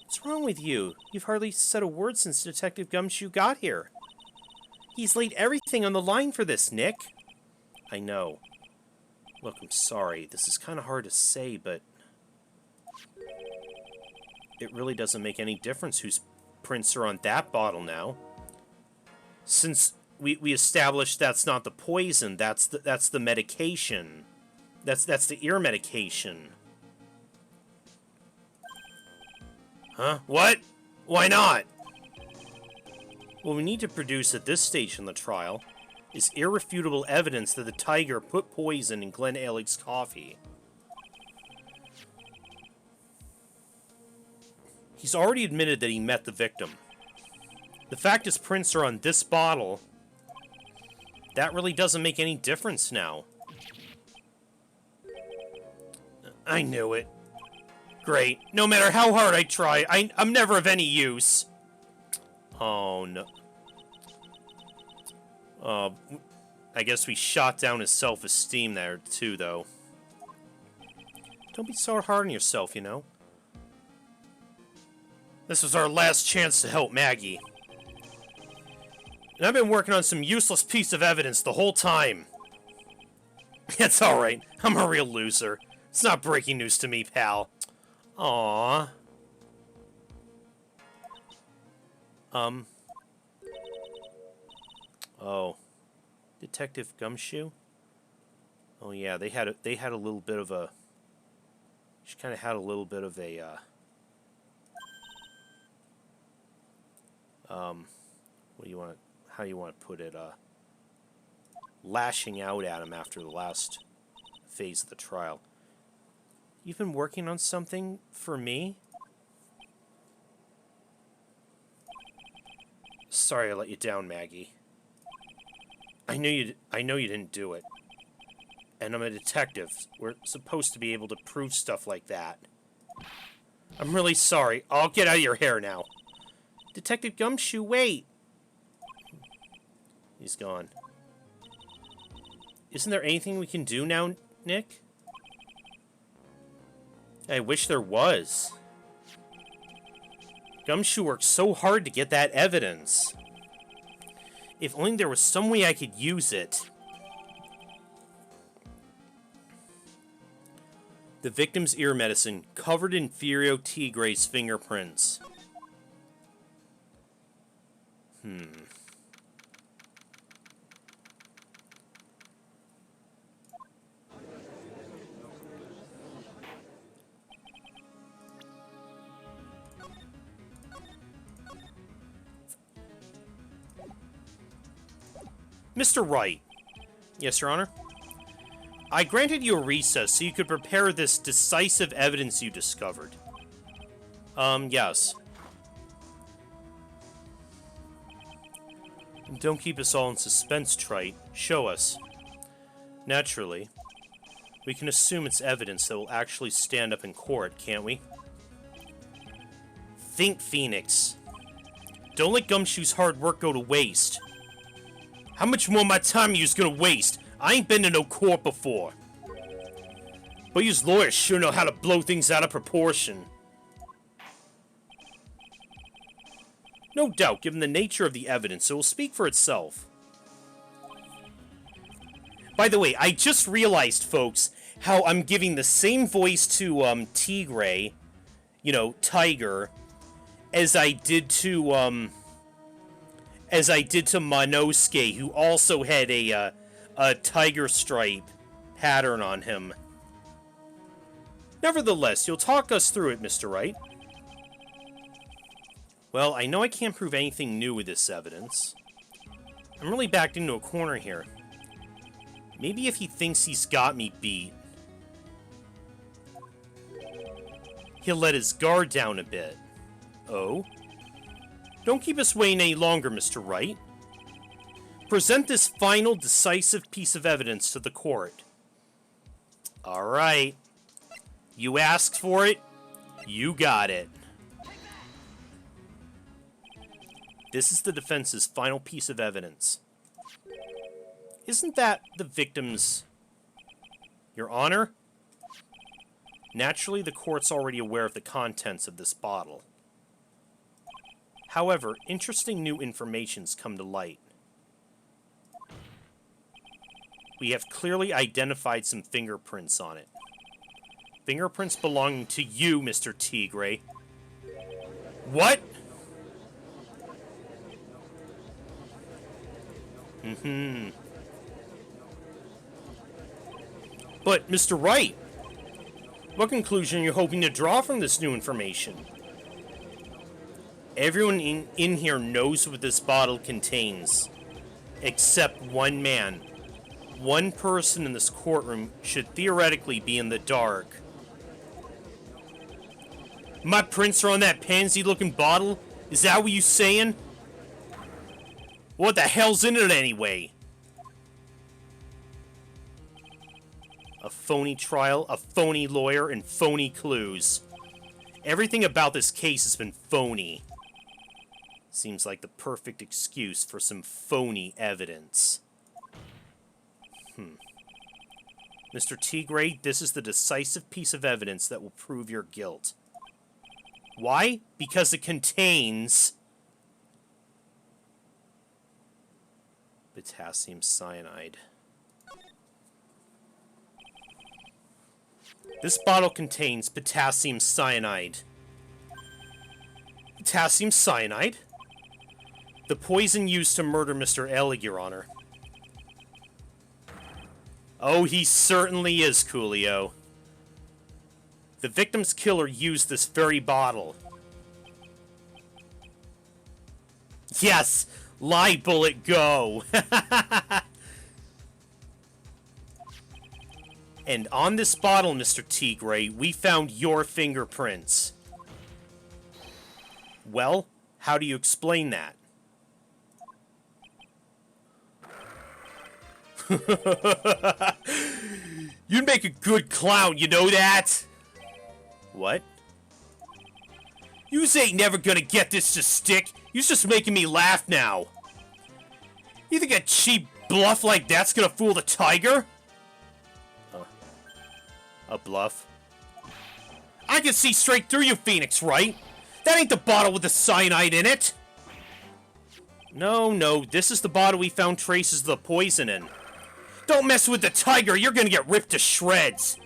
What's wrong with you? You've hardly said a word since Detective Gumshoe got here. He's laid everything on the line for this, Nick. I know. Look, I'm sorry. This is kind of hard to say, but it really doesn't make any difference whose prints are on that bottle now. Since we established that's not the poison, that's the medication. That's the ear medication. Huh? What? Why not? What we need to produce at this stage in the trial is irrefutable evidence that the tiger put poison in Glenn Alig's coffee. He's already admitted that he met the victim. The fact his prints are on this bottle, that really doesn't make any difference now. I knew it. Great. No matter how hard I try, I'm never of any use. Oh, no. I guess we shot down his self-esteem there, too, though. Don't be so hard on yourself, you know. This was our last chance to help Maggie. And I've been working on some useless piece of evidence the whole time. It's alright. I'm a real loser. It's not breaking news to me, pal. Aww. Oh. Detective Gumshoe? Oh yeah, they had a little bit of a... She kind of had a little bit of a, what do you want to... How do you want to put it, lashing out at him after the last phase of the trial. You've been working on something for me? Sorry I let you down, Maggie. I know you didn't do it. And I'm a detective. We're supposed to be able to prove stuff like that. I'm really sorry. I'll get out of your hair now. Detective Gumshoe, wait! He's gone. Isn't there anything we can do now, Nick? I wish there was. Gumshoe worked so hard to get that evidence. If only there was some way I could use it. The victim's ear medicine, covered in Furio Tigre's fingerprints. Mr. Wright. Yes, Your Honor? I granted you a recess so you could prepare this decisive evidence you discovered. Yes. Don't keep us all in suspense, Trite. Show us. Naturally. We can assume it's evidence that will actually stand up in court, can't we? Think, Phoenix. Don't let Gumshoe's hard work go to waste. How much more of my time are you gonna waste? I ain't been to no court before. But you lawyers sure know how to blow things out of proportion. No doubt, given the nature of the evidence, it will speak for itself. By the way, I just realized, folks, how I'm giving the same voice to, Tigre, you know, Tiger, as I did to Monosuke, who also had a tiger stripe pattern on him. Nevertheless, you'll talk us through it, Mr. Wright. Well, I know I can't prove anything new with this evidence. I'm really backed into a corner here. Maybe if he thinks he's got me beat, he'll let his guard down a bit. Oh? Don't keep us waiting any longer, Mr. Wright. Present this final, decisive piece of evidence to the court. Alright. You asked for it, you got it. This is the defense's final piece of evidence. Isn't that the victim's... Your Honor? Naturally, the court's already aware of the contents of this bottle. However, interesting new information's come to light. We have clearly identified some fingerprints on it. Fingerprints belonging to you, Mr. Tigre. What? But, Mr. Wright, what conclusion are you hoping to draw from this new information? Everyone in here knows what this bottle contains. Except one man. One person in this courtroom should theoretically be in the dark. My prints are on that pansy-looking bottle? Is that what you saying? What the hell's in it anyway? A phony trial, a phony lawyer, and phony clues. Everything about this case has been phony. Seems like the perfect excuse for some phony evidence. Mr. Tigre, this is the decisive piece of evidence that will prove your guilt. Why? Because it contains... potassium cyanide. This bottle contains potassium cyanide. Potassium cyanide? The poison used to murder Mr. Ellig, Your Honor. Oh, he certainly is, Coolio. The victim's killer used this very bottle. Yes! Lie, bullet, go! And on this bottle, Mr. Tigre, we found your fingerprints. Well, how do you explain that? You'd make a good clown, you know that? What? Yous ain't never gonna get this to stick. You's just making me laugh now. You think a cheap bluff like that's gonna fool the tiger? A bluff? I can see straight through you, Phoenix, right? That ain't the bottle with the cyanide in it! No, this is the bottle we found traces of the poison in. Don't mess with the tiger, you're gonna get ripped to shreds!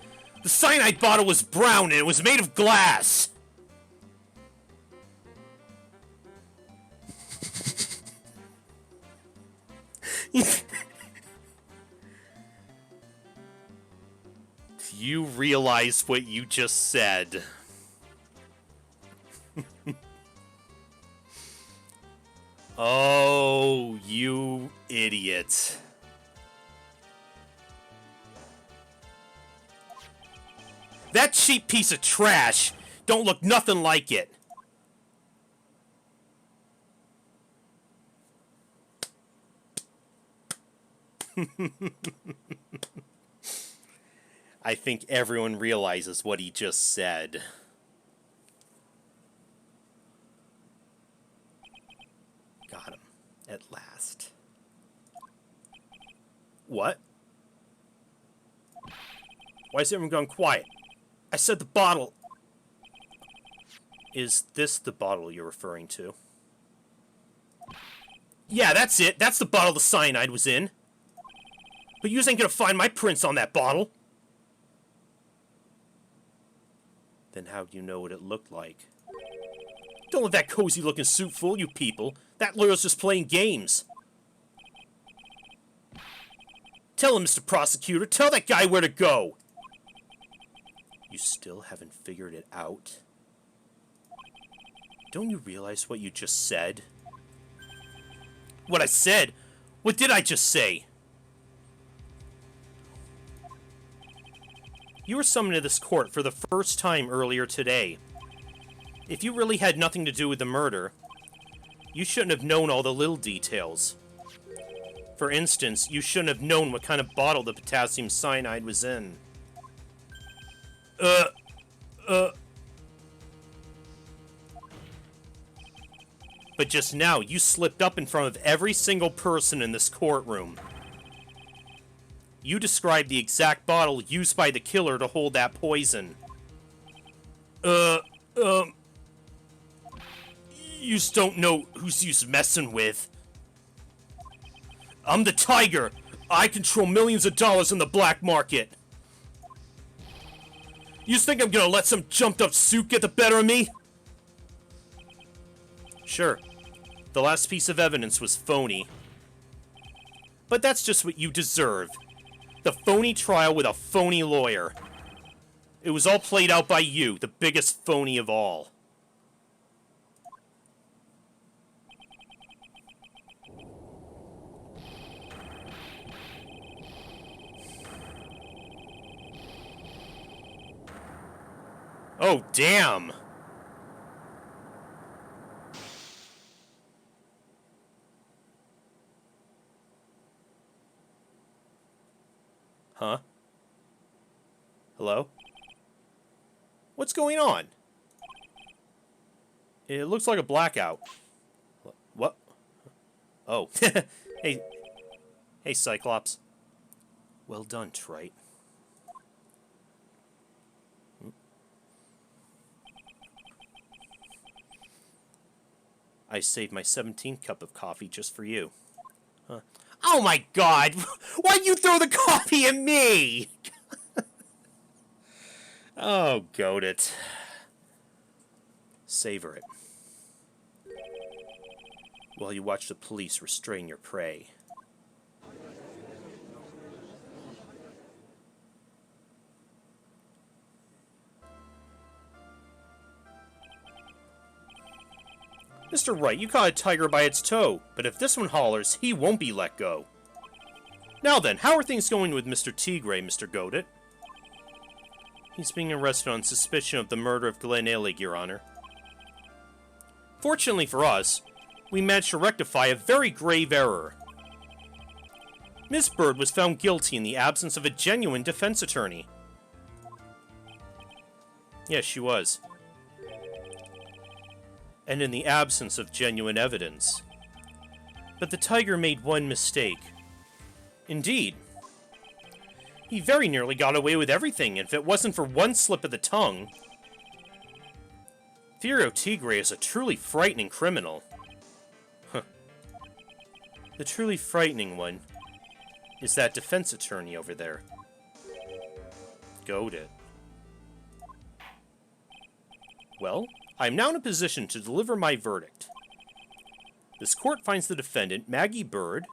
The cyanide bottle was brown and it was made of glass! Do you realize what you just said? Oh, you idiot. That cheap piece of trash don't look nothing like it. I think everyone realizes what he just said. Got him. At last. What? Why is everyone gone quiet? I said the bottle. Is this the bottle you're referring to? Yeah, that's it. That's the bottle the cyanide was in. But you ain't gonna find my prints on that bottle. Then how do you know what it looked like? Don't let that cozy-looking suit fool you people. That lawyer's just playing games. Tell him, Mr. Prosecutor. Tell that guy where to go. You still haven't figured it out? Don't you realize what you just said? What I said? What did I just say? You were summoned to this court for the first time earlier today. If you really had nothing to do with the murder, you shouldn't have known all the little details. For instance, you shouldn't have known what kind of bottle the potassium cyanide was in. But just now, you slipped up in front of every single person in this courtroom. You described the exact bottle used by the killer to hold that poison. You just don't know who's you messing with. I'm the Tiger. I control millions of dollars in the black market. You think I'm gonna let some jumped-up suit get the better of me? Sure, the last piece of evidence was phony. But that's just what you deserve. The phony trial with a phony lawyer. It was all played out by you, the biggest phony of all. Oh, damn! Huh? Hello? What's going on? It looks like a blackout. What? Oh. Hey. Hey, Cyclops. Well done, Trite. I saved my 17th cup of coffee just for you. Huh. Oh my god! Why'd you throw the coffee at me? Oh, goat it. Savor it. While you watch the police restrain your prey. Mr. Wright, you caught a tiger by its toe, but if this one hollers, he won't be let go. Now then, how are things going with Mr. Tigre, Mr. Godet? He's being arrested on suspicion of the murder of Glenn Illig, Your Honor. Fortunately for us, we managed to rectify a very grave error. Miss Bird was found guilty in the absence of a genuine defense attorney. Yes, she was. And in the absence of genuine evidence. But the tiger made one mistake. Indeed. He very nearly got away with everything if it wasn't for one slip of the tongue. Theo Tigre is a truly frightening criminal. Huh. The truly frightening one is that defense attorney over there. Goaded. Well, I am now in a position to deliver my verdict. This court finds the defendant, Maggie Bird,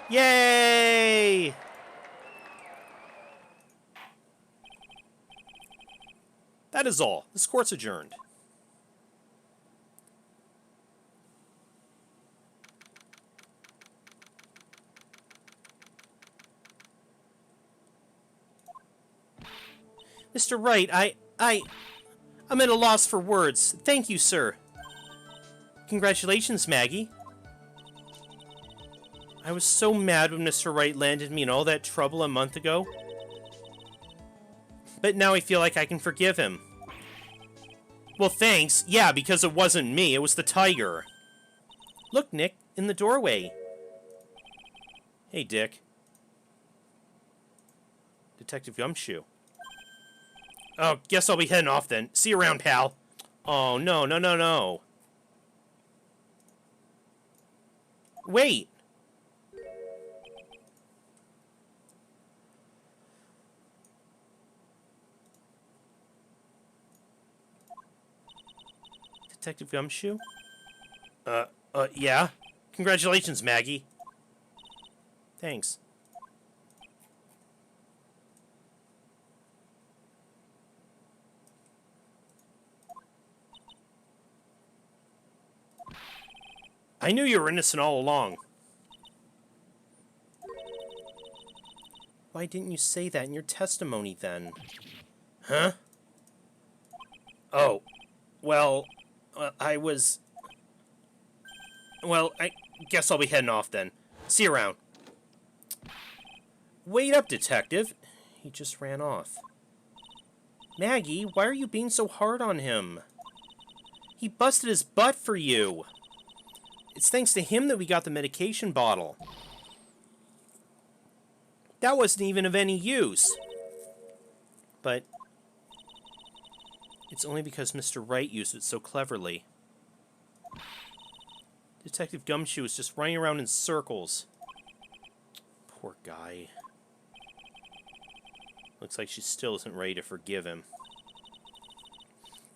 yay! That is all. This court's adjourned. Mr. Wright, I'm at a loss for words. Thank you, sir. Congratulations, Maggie. I was so mad when Mr. Wright landed me in all that trouble a month ago. But now I feel like I can forgive him. Well, thanks. Yeah, because it wasn't me. It was the tiger. Look, Nick, in the doorway. Hey, Dick. Detective Gumshoe. Oh, guess I'll be heading off then. See you around, pal. Oh, no, no, no, no. Wait. Detective Gumshoe? Yeah? Congratulations, Maggie. Thanks. I knew you were innocent all along. Why didn't you say that in your testimony then? Huh? Oh, well, I was... Well, I guess I'll be heading off then. See you around. Wait up, detective. He just ran off. Maggie, why are you being so hard on him? He busted his butt for you. It's thanks to him that we got the medication bottle. That wasn't even of any use. But it's only because Mr. Wright used it so cleverly. Detective Gumshoe is just running around in circles. Poor guy. Looks like she still isn't ready to forgive him.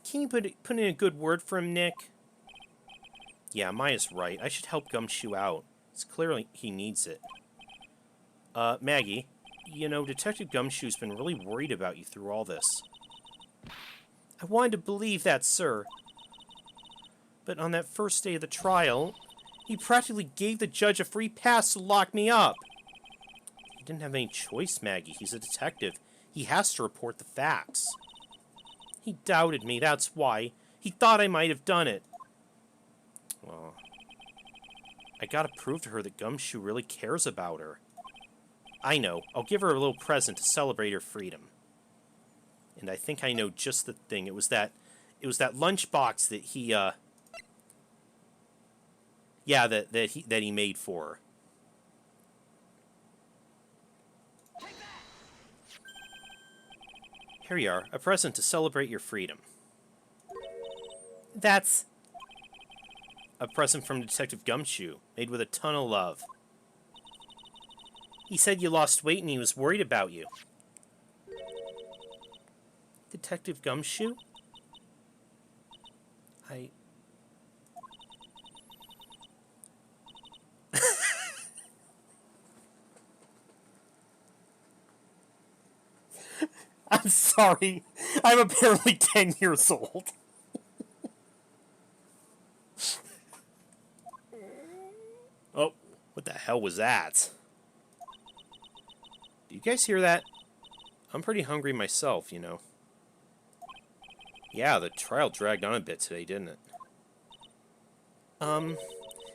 Can you put in a good word for him, Nick? Yeah, Maya's right. I should help Gumshoe out. It's clearly he needs it. Maggie, you know, Detective Gumshoe's been really worried about you through all this. I wanted to believe that, sir. But on that first day of the trial, he practically gave the judge a free pass to lock me up. He didn't have any choice, Maggie. He's a detective. He has to report the facts. He doubted me, that's why. He thought I might have done it. Well, I gotta prove to her that Gumshoe really cares about her. I know. I'll give her a little present to celebrate her freedom. And I think I know just the thing. It was that lunchbox that he that he made for her. Here you are, a present to celebrate your freedom. That's a present from Detective Gumshoe, made with a ton of love. He said you lost weight and he was worried about you. Detective Gumshoe? I'm sorry. I'm apparently 10 years old. Oh, what the hell was that? Do you guys hear that? I'm pretty hungry myself, you know. Yeah, the trial dragged on a bit today, didn't it?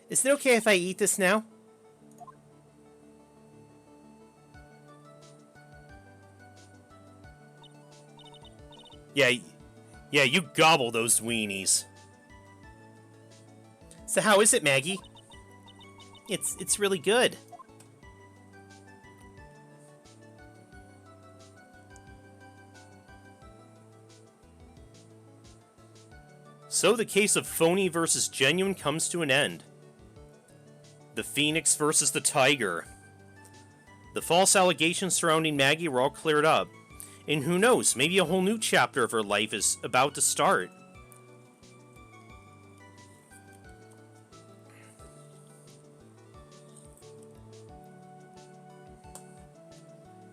Is it okay if I eat this now? Yeah, you gobble those weenies. So how is it, Maggie? It's really good. So the case of phony versus genuine comes to an end. The Phoenix versus the Tiger. The false allegations surrounding Maggie were all cleared up. And who knows, maybe a whole new chapter of her life is about to start.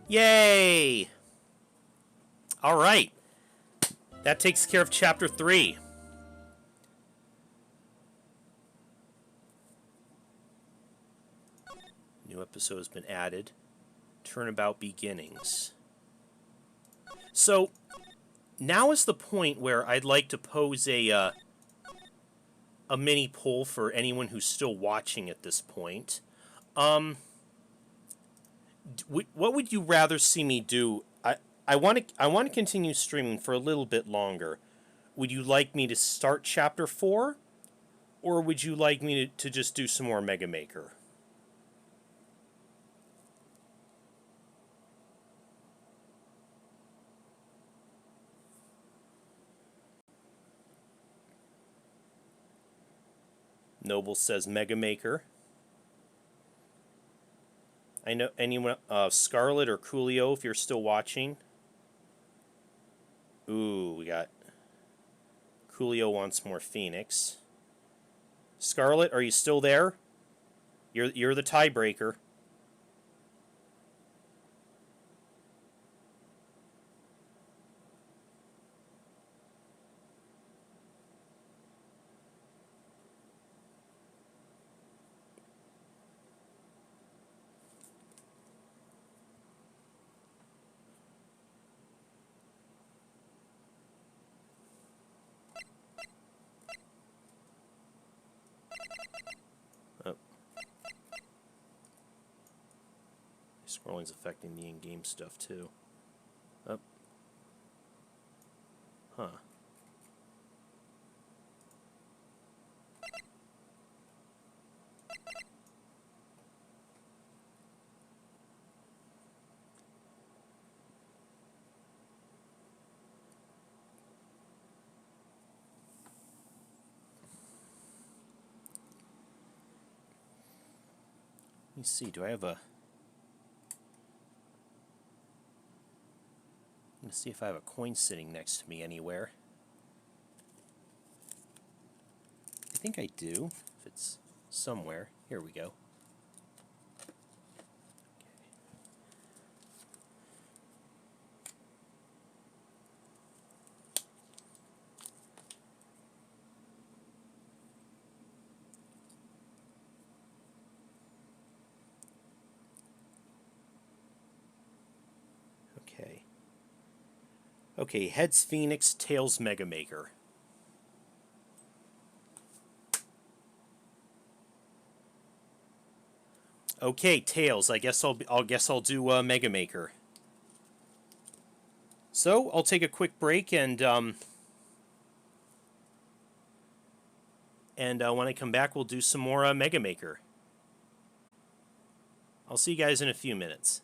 Yay! Alright. That takes care of Chapter 3. New episode has been added. Turnabout Beginnings. So, now is the point where I'd like to pose a mini poll for anyone who's still watching at this point. What would you rather see me do? I want to continue streaming for a little bit longer. Would you like me to start Chapter 4? Or would you like me to just do some more Mega Maker? Noble says Mega Maker. I know anyone, Scarlet or Coolio, if you're still watching. Ooh, we got Coolio wants more Phoenix. Scarlet, are you still there? You're the tiebreaker. Whirling's affecting the in-game stuff, too. Oh. Huh. Let me see, do I have a... I'm going to see if I have a coin sitting next to me anywhere. I think I do, if it's somewhere. Here we go. Okay. Okay, heads Phoenix, tails Mega Maker. Okay, tails. I guess I'll do Mega Maker. So I'll take a quick break and when I come back, we'll do some more Mega Maker. I'll see you guys in a few minutes.